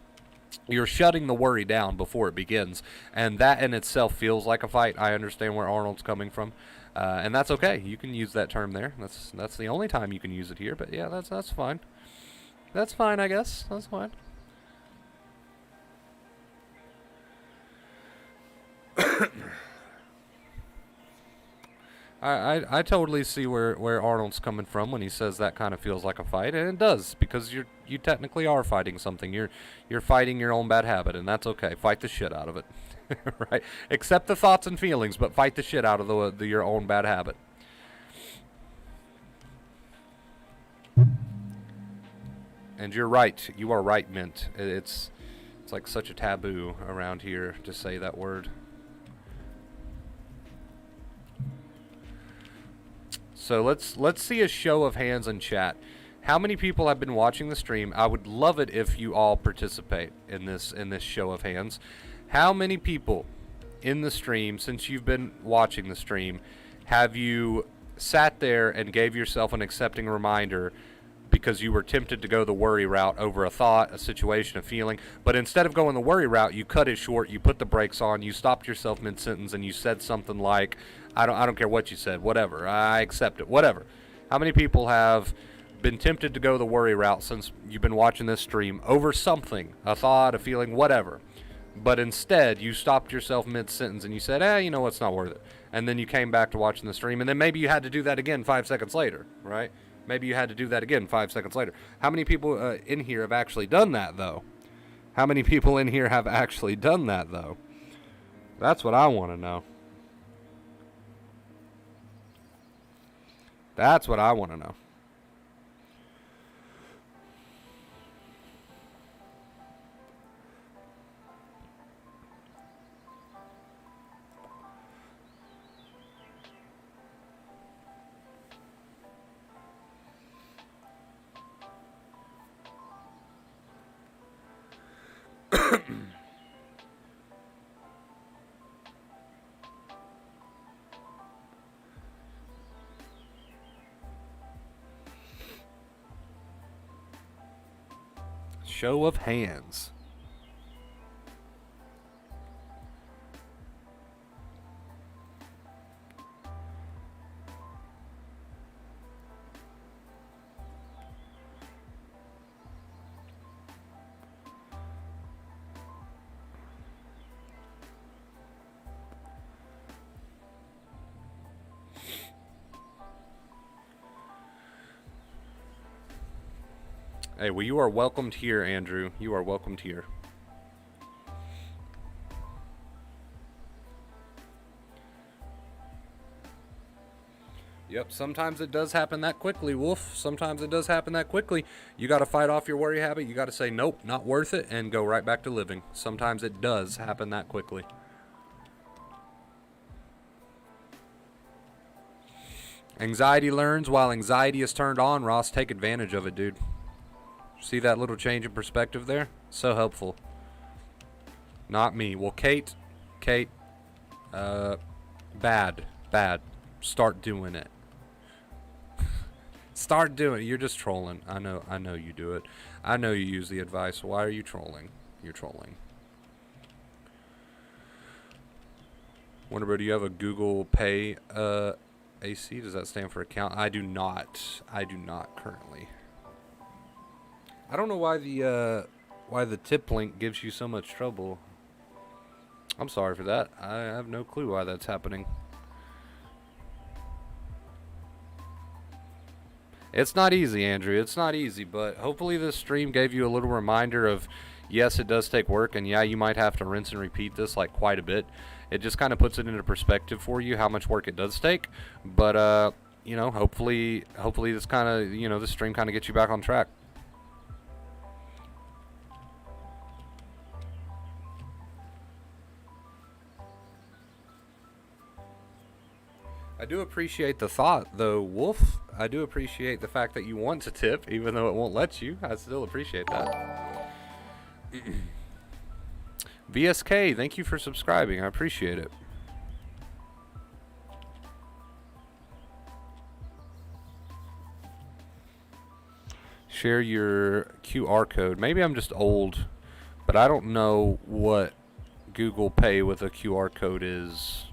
You're shutting the worry down before it begins, and that in itself feels like a fight. I understand where Arnold's coming from, and that's okay. You can use that term there. That's the only time you can use it here. But yeah, that's fine. That's fine, I guess. That's fine. I totally see where Arnold's coming from when he says that kind of feels like a fight, and it does, because you technically are fighting something. You're fighting your own bad habit, and that's okay. Fight the shit out of it, right? Accept the thoughts and feelings, but fight the shit out of your own bad habit. And you're right. You are right, Mint. It's like such a taboo around here to say that word. So let's see a show of hands in chat. How many people have been watching the stream? I would love it if you all participate in this show of hands. How many people in the stream, since you've been watching the stream, have you sat there and gave yourself an accepting reminder because you were tempted to go the worry route over a thought, a situation, a feeling, but instead of going the worry route, you cut it short, you put the brakes on, you stopped yourself mid-sentence, and you said something like, I don't care what you said, whatever, I accept it, whatever. How many people have been tempted to go the worry route since you've been watching this stream over something, a thought, a feeling, whatever, but instead you stopped yourself mid-sentence and you said, you know what, it's not worth it, and then you came back to watching the stream, and then maybe you had to do that again 5 seconds later, right? Maybe you had to do that again 5 seconds later. How many people in here have actually done that, though? How many people in here have actually done that, though? That's what I want to know. That's what I want to know. Show of hands. Hey, well, you are welcomed here, Andrew. You are welcomed here. Yep, sometimes it does happen that quickly, Wolf. Sometimes it does happen that quickly. You got to fight off your worry habit. You got to say, nope, not worth it, and go right back to living. Sometimes it does happen that quickly. Anxiety learns while anxiety is turned on. Ross, take advantage of it, dude. See that little change in perspective there? So helpful. Not me. Well, Kate, bad. Start doing it. Start doing it. You're just trolling. I know you do it. I know you use the advice. Why are you trolling? You're trolling. Wonder, do you have a Google Pay AC? Does that stand for account? I do not. I do not currently. I don't know why the tip link gives you so much trouble. I'm sorry for that. I have no clue why that's happening. It's not easy, Andrew. It's not easy, but hopefully this stream gave you a little reminder of, yes, it does take work, and yeah, you might have to rinse and repeat this like quite a bit. It just kind of puts it into perspective for you how much work it does take. But you know, hopefully this kind of, you know, this stream kind of gets you back on track. I do appreciate the thought, though, Wolf. I do appreciate the fact that you want to tip, even though it won't let you. I still appreciate that. VSK, thank you for subscribing. I appreciate it. Share your QR code. Maybe I'm just old, but I don't know what Google Pay with a QR code is.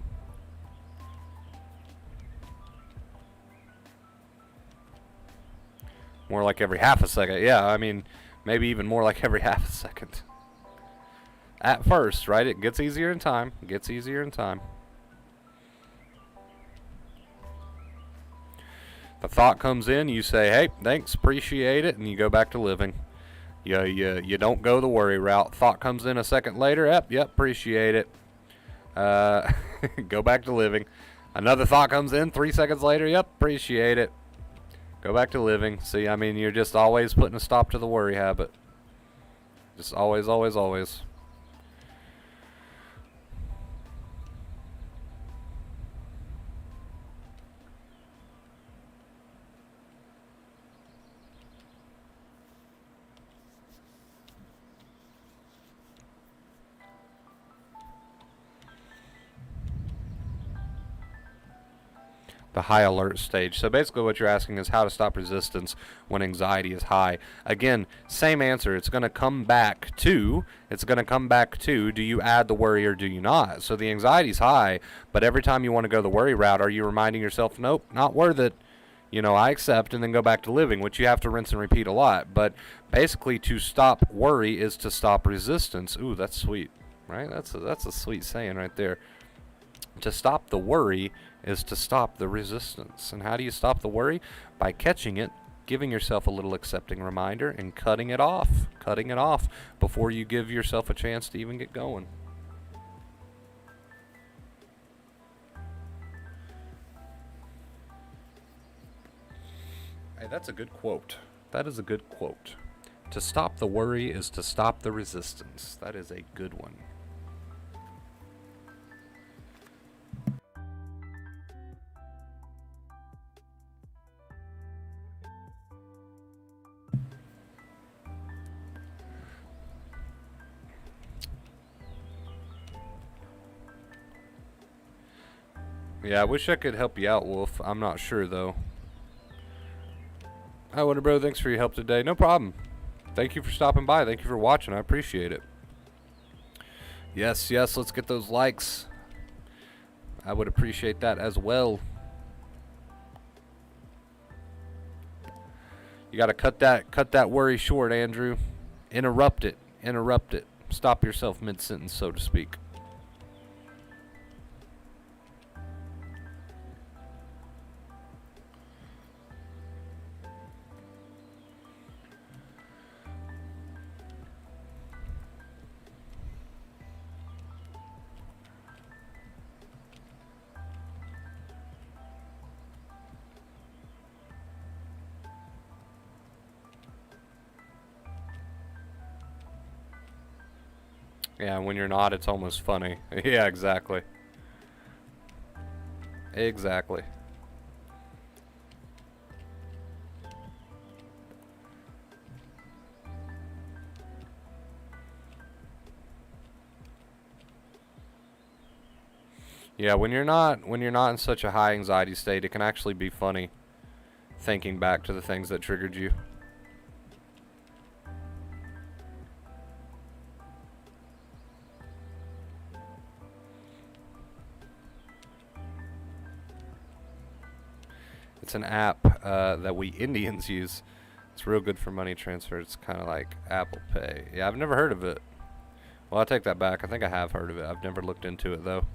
More like every half a second. Yeah, I mean, maybe even more like every half a second. At first, right? It gets easier in time. It gets easier in time. The thought comes in, you say, hey, thanks, appreciate it, and you go back to living. You don't go the worry route. Thought comes in a second later, yep, appreciate it. Go back to living. Another thought comes in 3 seconds later, yep, appreciate it. Go back to living. See, I mean, you're just always putting a stop to the worry habit. Just always, always, always. The high alert stage. So basically what you're asking is how to stop resistance when anxiety is high. Again, same answer. It's going to come back to, do you add the worry or do you not? So the anxiety's high, but every time you want to go the worry route, are you reminding yourself, nope, not worth it. I accept, and then go back to living, which you have to rinse and repeat a lot. But basically to stop worry is to stop resistance. Ooh, that's sweet, right? That's a sweet saying right there. To stop the worry is to stop the resistance. And how do you stop the worry? By catching it, giving yourself a little accepting reminder, and cutting it off before you give yourself a chance to even get going. Hey, that's a good quote. That is a good quote. To stop the worry is to stop the resistance. That is a good one. Yeah, I wish I could help you out, Wolf. I'm not sure, though. Hi, Wonder Bro. Thanks for your help today. No problem. Thank you for stopping by. Thank you for watching. I appreciate it. Yes, let's get those likes. I would appreciate that as well. You got to cut that worry short, Andrew. Interrupt it. Stop yourself mid-sentence, so to speak. Yeah, when you're not, it's almost funny. Yeah, exactly. Exactly. Yeah, when you're not in such a high anxiety state, it can actually be funny thinking back to the things that triggered you. It's an app that we Indians use. It's real good for money transfer. It's kind of like Apple Pay. Yeah, I've never heard of it. Well, I take that back. I think I have heard of it. I've never looked into it, though.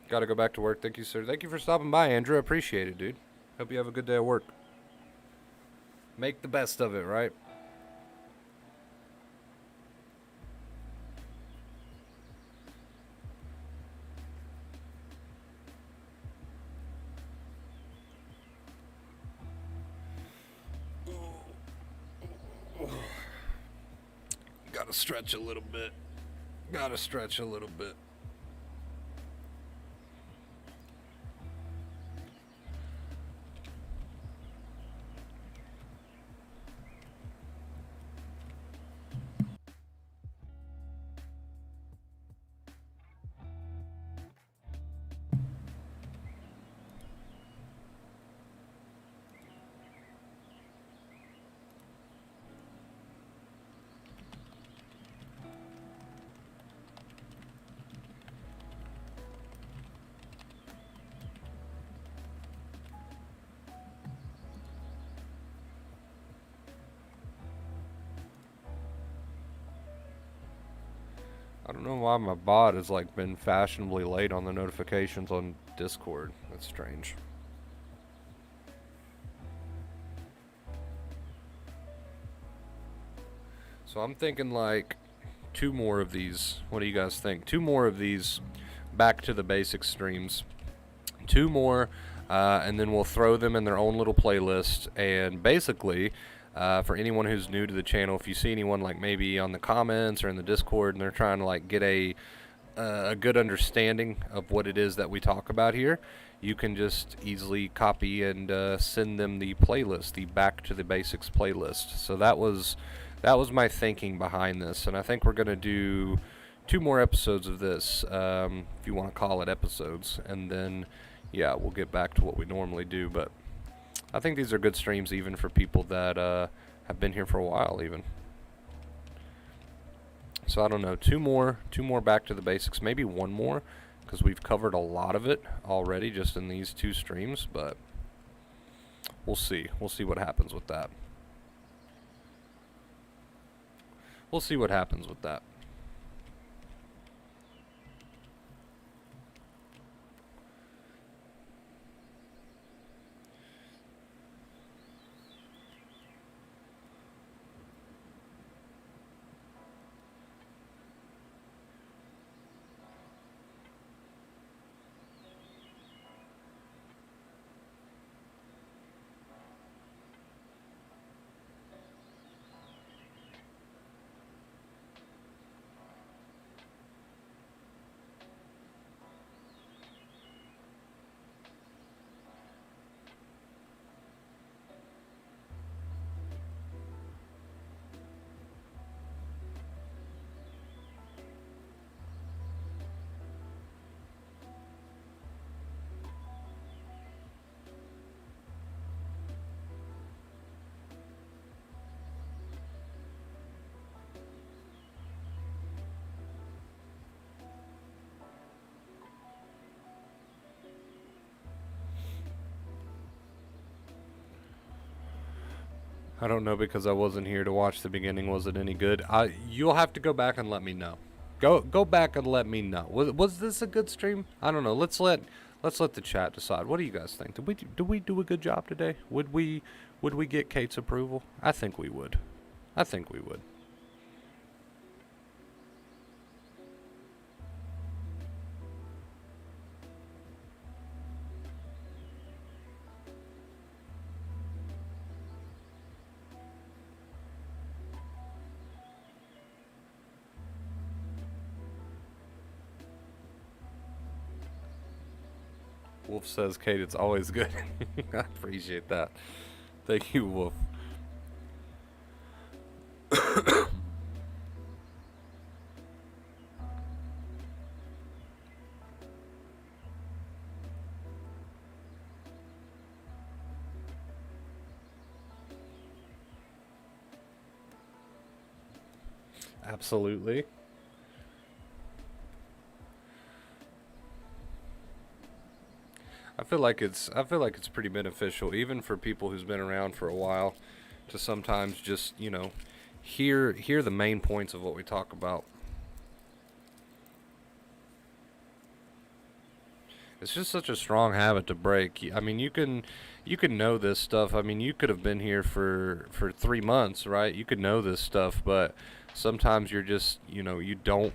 Gotta go back to work. Thank you, sir. Thank you for stopping by, Andrew. I appreciate it, dude. Hope you have a good day at work. Make the best of it, right? Gotta stretch a little bit. I don't know why my bot has like been fashionably late on the notifications on Discord. That's strange. So I'm thinking like 2 more of these. What do you guys think? 2 more of these back to the basics streams. 2 more, and then we'll throw them in their own little playlist. And basically, for anyone who's new to the channel, if you see anyone like maybe on the comments or in the Discord and they're trying to like get a good understanding of what it is that we talk about here, you can just easily copy and send them the playlist, the Back to the Basics playlist. So that was my thinking behind this, and I think we're gonna do 2 more episodes of this, if you want to call it episodes, and then yeah, we'll get back to what we normally do. But I think these are good streams even for people that have been here for a while even. So I don't know, 2 more back to the basics, maybe 1 more, because we've covered a lot of it already just in these 2 streams, but we'll see what happens with that. We'll see what happens with that. I don't know because I wasn't here to watch the beginning. Was it any good? You'll have to go back and let me know. Go back and let me know. Was this a good stream? I don't know. Let's let the chat decide. What do you guys think? Did we do a good job today? Would we get Kate's approval? I think we would. I think we would. Wolf says, Kate, it's always good. I appreciate that. Thank you, Wolf. Absolutely. I feel like it's pretty beneficial even for people who's been around for a while to sometimes just, you know, hear the main points of what we talk about. It's just such a strong habit to break. I mean, you can know this stuff. I mean, you could have been here for 3 months, right? You could know this stuff, but sometimes you're just, you know, you don't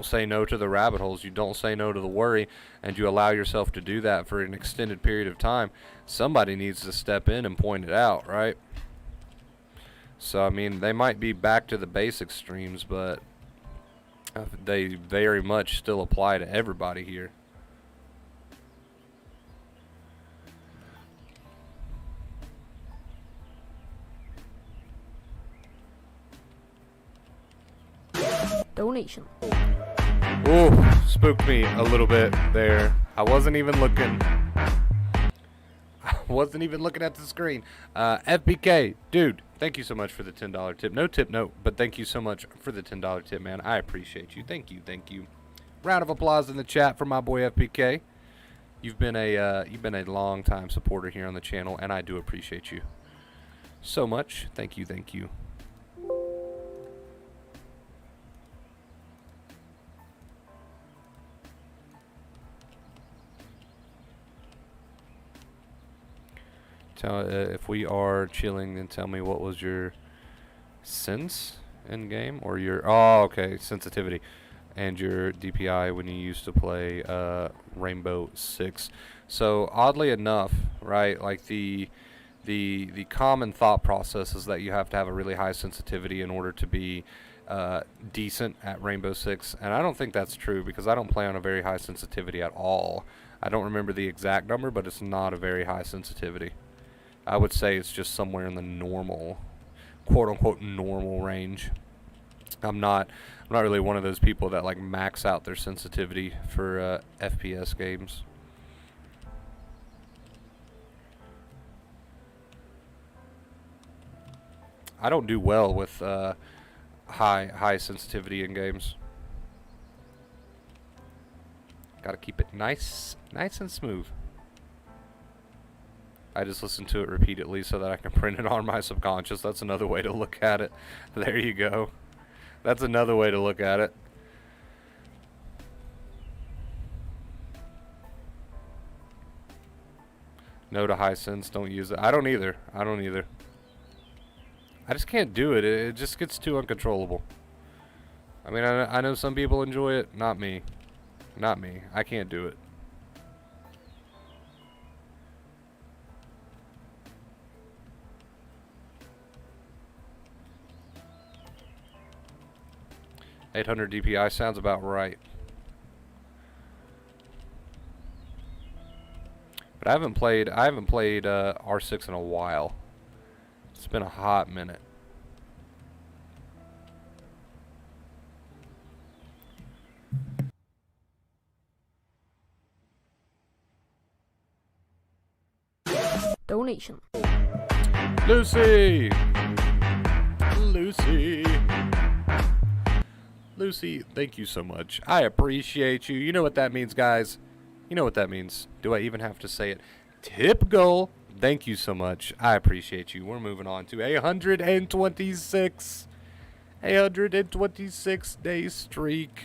say no to the rabbit holes, you don't say no to the worry, and you allow yourself to do that for an extended period of time. Somebody needs to step in and point it out, right? So I mean, they might be back to the basic streams, but they very much still apply to everybody here. Donation. Ooh, spooked me a little bit there. I wasn't even looking. I wasn't even looking at the screen. FBK, dude, thank you so much for the $10 tip. No tip, no, but thank you so much for the $10 tip, man. I appreciate you. Thank you. Round of applause in the chat for my boy FBK. You've been a long time supporter here on the channel, and I do appreciate you so much. Thank you. Tell if we are chilling, then tell me what was your sense in game or your okay, sensitivity and your DPI when you used to play Rainbow Six. So oddly enough, right, like the common thought process is that you have to have a really high sensitivity in order to be decent at Rainbow Six, and I don't think that's true because I don't play on a very high sensitivity at all. I don't remember the exact number, but it's not a very high sensitivity. I would say it's just somewhere in the normal, quote-unquote normal range. I'm not really one of those people that like max out their sensitivity for FPS games. I don't do well with high sensitivity in games. Gotta keep it nice and smooth. I just listen to it repeatedly so that I can print it on my subconscious. That's another way to look at it. There you go. That's another way to look at it. No to high sense, don't use it. I don't either. I just can't do it. It just gets too uncontrollable. I mean, I know some people enjoy it. Not me. Not me. I can't do it. $800 DPI sounds about right. But I haven't played R6 in a while. It's been a hot minute. Donation. Lucy! Lucy, thank you so much. I appreciate you. You know what that means, guys. You know what that means. Do I even have to say it? Tip goal. Thank you so much. I appreciate you. We're moving on to 126 day streak.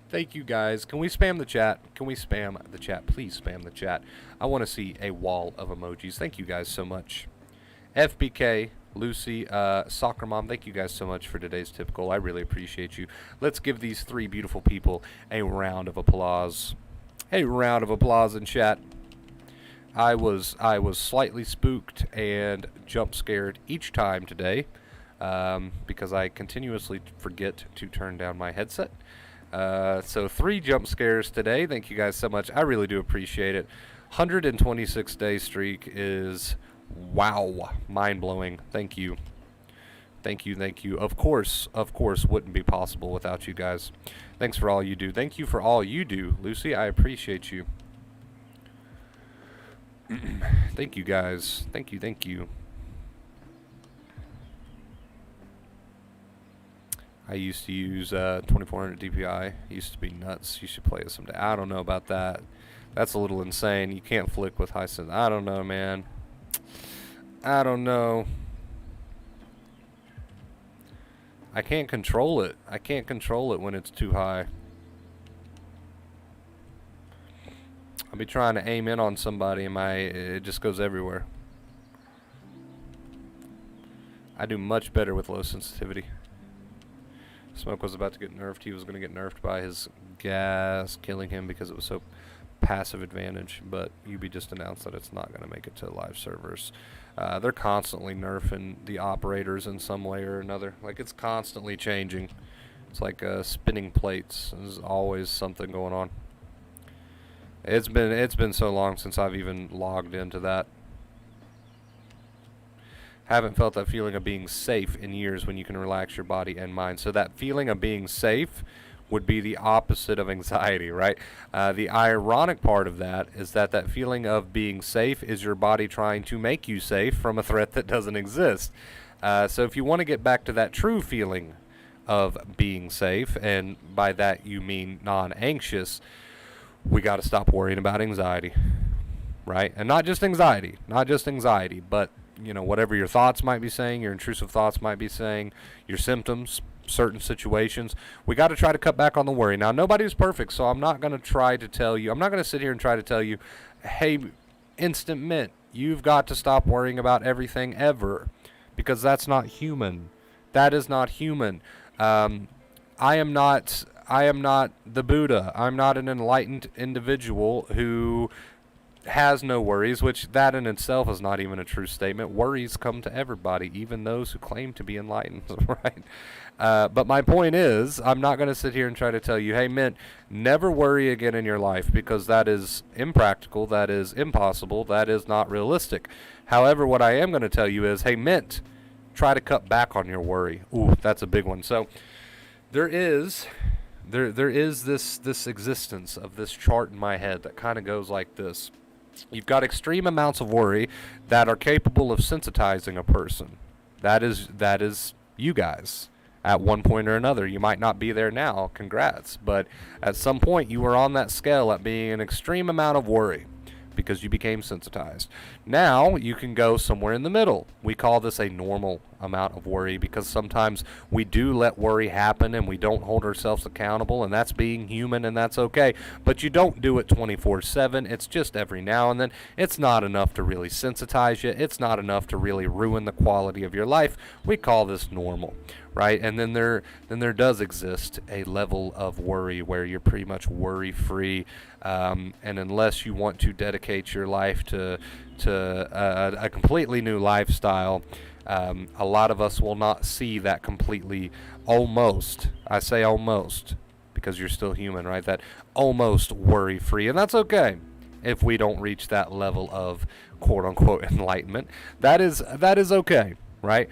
Thank you, guys. Can we spam the chat? Can we spam the chat? Please spam the chat. I want to see a wall of emojis. Thank you guys so much. FBK, Lucy, Soccer Mom, thank you guys so much for today's tip goal. I really appreciate you. Let's give these three beautiful people a round of applause. A round of applause in chat. I was slightly spooked and jump scared each time today because I continuously forget to turn down my headset. So 3 jump scares today. Thank you guys so much. I really do appreciate it. 126 day streak is wow, mind-blowing. Thank you. Thank you. Of course, wouldn't be possible without you guys. Thanks for all you do. Thank you for all you do, Lucy. I appreciate you. Thank you, guys. Thank you. I used to use 2400 DPI. It used to be nuts. You should play it someday. I don't know about that. That's a little insane. You can't flick with high sense. I don't know, man. I don't know. I can't control it. I can't control it when it's too high. I'll be trying to aim in on somebody and it just goes everywhere. I do much better with low sensitivity. Smoke was about to get nerfed. He was going to get nerfed by his gas killing him because it was so passive advantage, but UB just announced that it's not going to make it to live servers. They're constantly nerfing the operators in some way or another. Like, it's constantly changing. It's like spinning plates. There's always something going on. It's been so long since I've even logged into that. Haven't felt that feeling of being safe in years when you can relax your body and mind. So that feeling of being safe would be the opposite of anxiety, right? The ironic part of that is that feeling of being safe is your body trying to make you safe from a threat that doesn't exist. So if you want to get back to that true feeling of being safe, and by that you mean non-anxious, we got to stop worrying about anxiety, right? And not just anxiety, but you know, whatever your thoughts might be saying, your intrusive thoughts might be saying, your symptoms, certain situations. We got to try to cut back on the worry. Now, nobody's perfect, so I'm not going to try to tell you, I'm not going to sit here and try to tell you, hey, instant mint, you've got to stop worrying about everything ever, because that's not human. That is not human. Um, I am not. I am not the Buddha. I'm not an enlightened individual who has no worries, which that in itself is not even a true statement. Worries come to everybody, even those who claim to be enlightened, right? But my point is, I'm not going to sit here and try to tell you, hey, Mint, never worry again in your life, because that is impractical, that is impossible, that is not realistic. However, what I am going to tell you is, hey, Mint, try to cut back on your worry. Ooh, that's a big one. So there is this existence of this chart in my head that kind of goes like this. You've got extreme amounts of worry that are capable of sensitizing a person. That is you guys. At one point or another, you might not be there now. Congrats, but at some point you were on that scale at being an extreme amount of worry, because you became sensitized. Now you can go somewhere in the middle. We call this a normal amount of worry, because sometimes we do let worry happen and we don't hold ourselves accountable, and that's being human, and that's okay. But you don't do it 24/7. It's just every now and then. It's not enough to really sensitize you. It's not enough to really ruin the quality of your life. We call this normal, right? And then there does exist a level of worry where you're pretty much worry-free, and unless you want to dedicate your life to a completely new lifestyle, a lot of us will not see that completely, almost, I say almost, because you're still human, right? That almost worry-free, and that's okay if we don't reach that level of quote-unquote enlightenment. That is okay, right?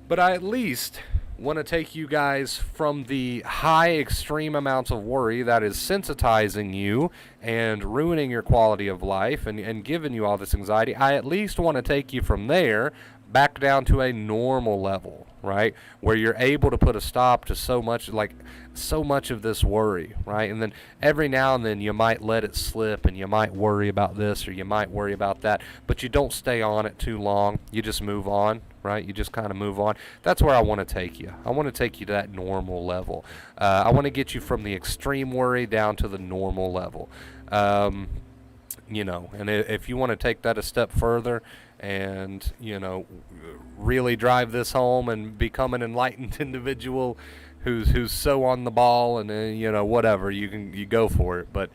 But I at least want to take you guys from the high extreme amounts of worry that is sensitizing you and ruining your quality of life and giving you all this anxiety. I at least want to take you from there back down to a normal level, right? Where you're able to put a stop to so much of this worry, right? And then every now and then you might let it slip and you might worry about this or you might worry about that, but you don't stay on it too long. You just move on, right? You just kind of move on. That's where I want to take you. I want to take you to that normal level. I want to get you from the extreme worry down to the normal level. And if you want to take that a step further and, really drive this home and become an enlightened individual who's so on the ball and, whatever, you go for it. But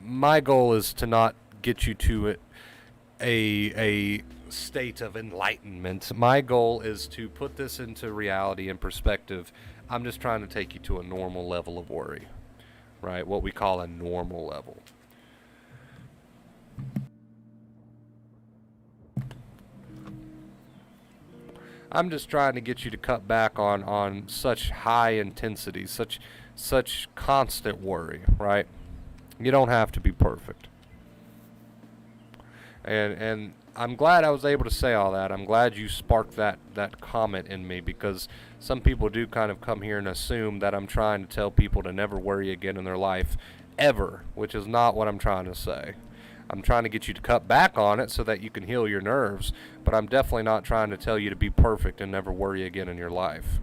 my goal is to not get you to a state of enlightenment. My goal is to put this into reality and perspective. I'm just trying to take you to a normal level of worry, right? What we call a normal level. I'm just trying to get you to cut back on such high intensity, such constant worry, right? You don't have to be perfect. And I'm glad I was able to say all that. I'm glad you sparked that comment in me, because some people do kind of come here and assume that I'm trying to tell people to never worry again in their life, ever, which is not what I'm trying to say. I'm trying to get you to cut back on it so that you can heal your nerves, but I'm definitely not trying to tell you to be perfect and never worry again in your life.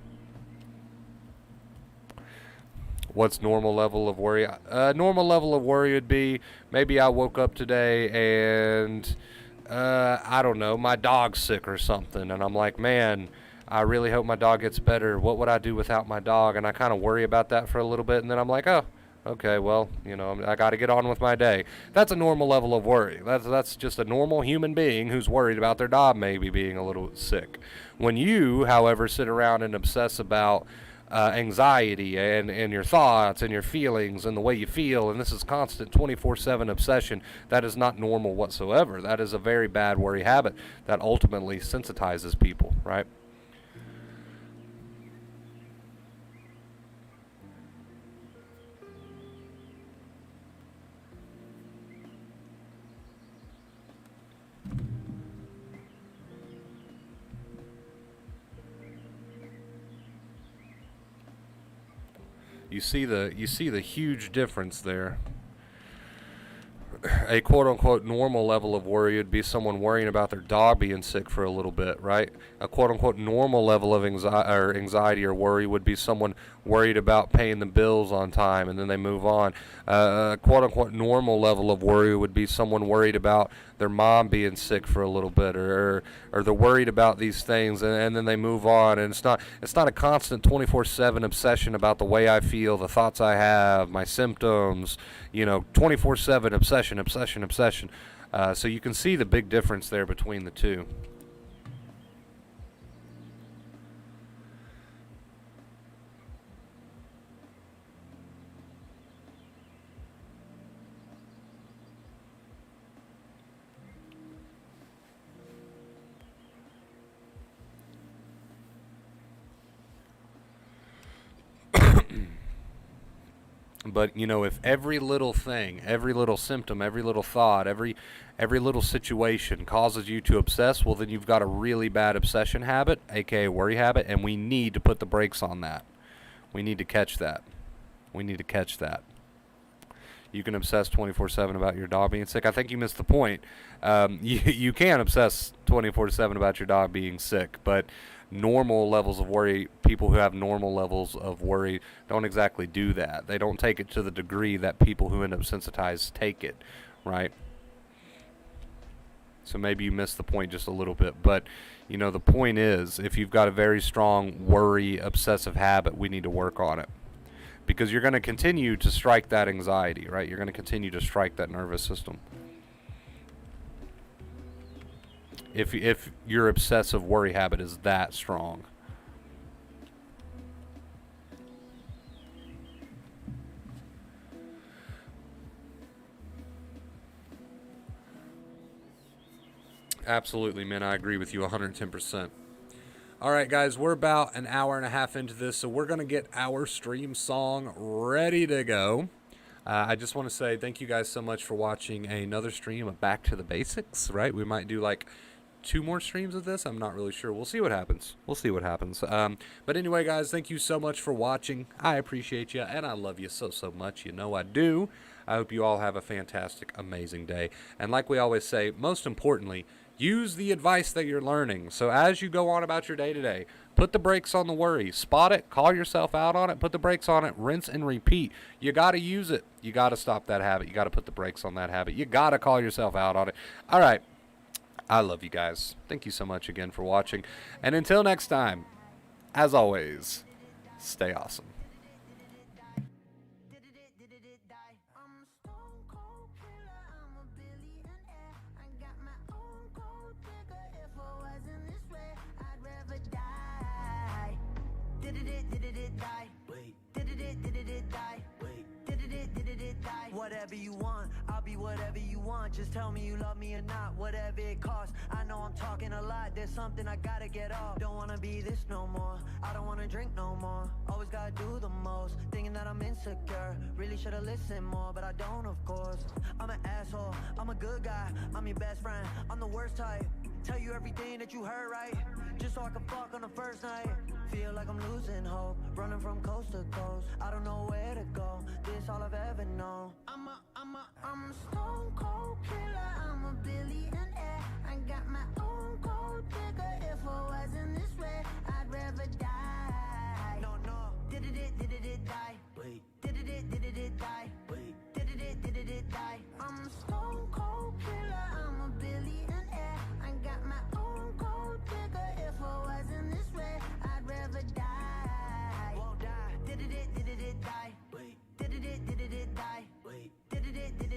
What's normal level of worry? Normal level of worry would be maybe I woke up today and I don't know, my dog's sick or something, and I'm like, man, I really hope my dog gets better. What would I do without my dog? And I kind of worry about that for a little bit, and then I'm like, oh, okay, well, I got to get on with my day. That's a normal level of worry. That's just a normal human being who's worried about their dog maybe being a little sick. When you, however, sit around and obsess about anxiety and your thoughts and your feelings and the way you feel, and this is constant 24/7 obsession, that is not normal whatsoever. That is a very bad worry habit that ultimately sensitizes people, right? You see the huge difference there. a quote-unquote normal level of worry would be someone worrying about their dog being sick for a little bit, right? A quote-unquote normal level of anxiety or worry would be someone worried about paying the bills on time and then they move on. A quote-unquote normal level of worry would be someone worried about their mom being sick for a little bit, or they're worried about these things and then they move on. And it's not a constant 24/7 obsession about the way I feel, the thoughts I have, my symptoms, 24/7 obsession. So you can see the big difference there between the two. But if every little thing, every little symptom, every little thought, every little situation causes you to obsess, well, then you've got a really bad obsession habit, aka worry habit, and we need to put the brakes on that. We need to catch that. You can obsess 24/7 about your dog being sick. I think you missed the point. You can obsess 24/7 about your dog being sick, but normal levels of worry, people who have normal levels of worry don't exactly do that. They don't take it to the degree that people who end up sensitized take it, right? So maybe you missed the point just a little bit, but the point is, if you've got a very strong worry obsessive habit, we need to work on it. Because you're going to continue to strike that anxiety, right? You're going to continue to strike that nervous system. If your obsessive worry habit is that strong. Absolutely, man. I agree with you 110%. All right, guys, we're about an hour and a half into this, so we're going to get our stream song ready to go. I just want to say thank you guys so much for watching another stream of Back to the Basics, right? We might do like 2 more streams of this. I'm not really sure. We'll see what happens. But anyway, guys, thank you so much for watching. I appreciate you, and I love you so much. I do. I hope you all have a fantastic, amazing day. And like we always say, most importantly, use the advice that you're learning. So as you go on about your day today, put the brakes on the worry. Spot it, call yourself out on it, put the brakes on it, rinse and repeat. You got to use it. You got to stop that habit. You got to put the brakes on that habit. You got to call yourself out on it. All right. I love you guys. Thank you so much again for watching. And until next time, as always, stay awesome. Whatever you want, I'll be whatever you want. Just tell me you love me or not, whatever it costs. I know I'm talking a lot, there's something I gotta get off. Don't wanna be this no more, I don't wanna drink no more. Always gotta do the most, thinking that I'm insecure. Really should've listened more, but I don't, of course. I'm an asshole, I'm a good guy, I'm your best friend, I'm the worst type. Tell you everything that you heard right, just so I can fuck on the first night. Feel like I'm losing hope, running from coast to coast. I don't know where to go, this all I've ever known. I'm a stone cold killer, I'm a billionaire. I got my own gold digger. If I wasn't this way, I'd rather die. No, did it die? Wait, did it die? Wait, did it die? I'm a stone cold killer, I'm a billionaire. I got my own gold digger. If I wasn't this way, I'd rather die. Won't die. Did it die? Wait, did it die? Wait, did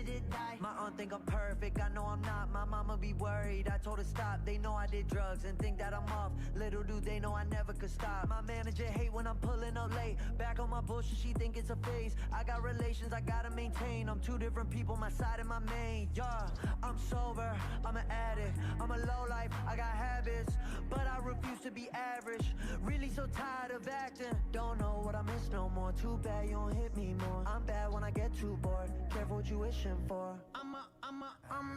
it die? My aunt think I'm perfect, I know I'm not. My mama be worried, I told her stop. They know I did drugs and think that I'm off. Little do they know I never could stop. My manager hate when I'm pulling up late. Back on my bullshit, she think it's a phase. I got relations I gotta maintain. I'm 2 different people, my side and my main. Yeah, I'm sober, I'm an addict, I'm a low life, I got habits, but I refuse to be average. Really so tired of acting, don't know what I miss no more. Too bad you don't hit me more. I'm bad when I get too bored, careful what you wishing for. I'm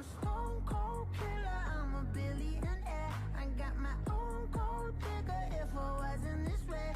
a stone cold killer, I'm a billionaire. I got my own gold digger. If I wasn't this way,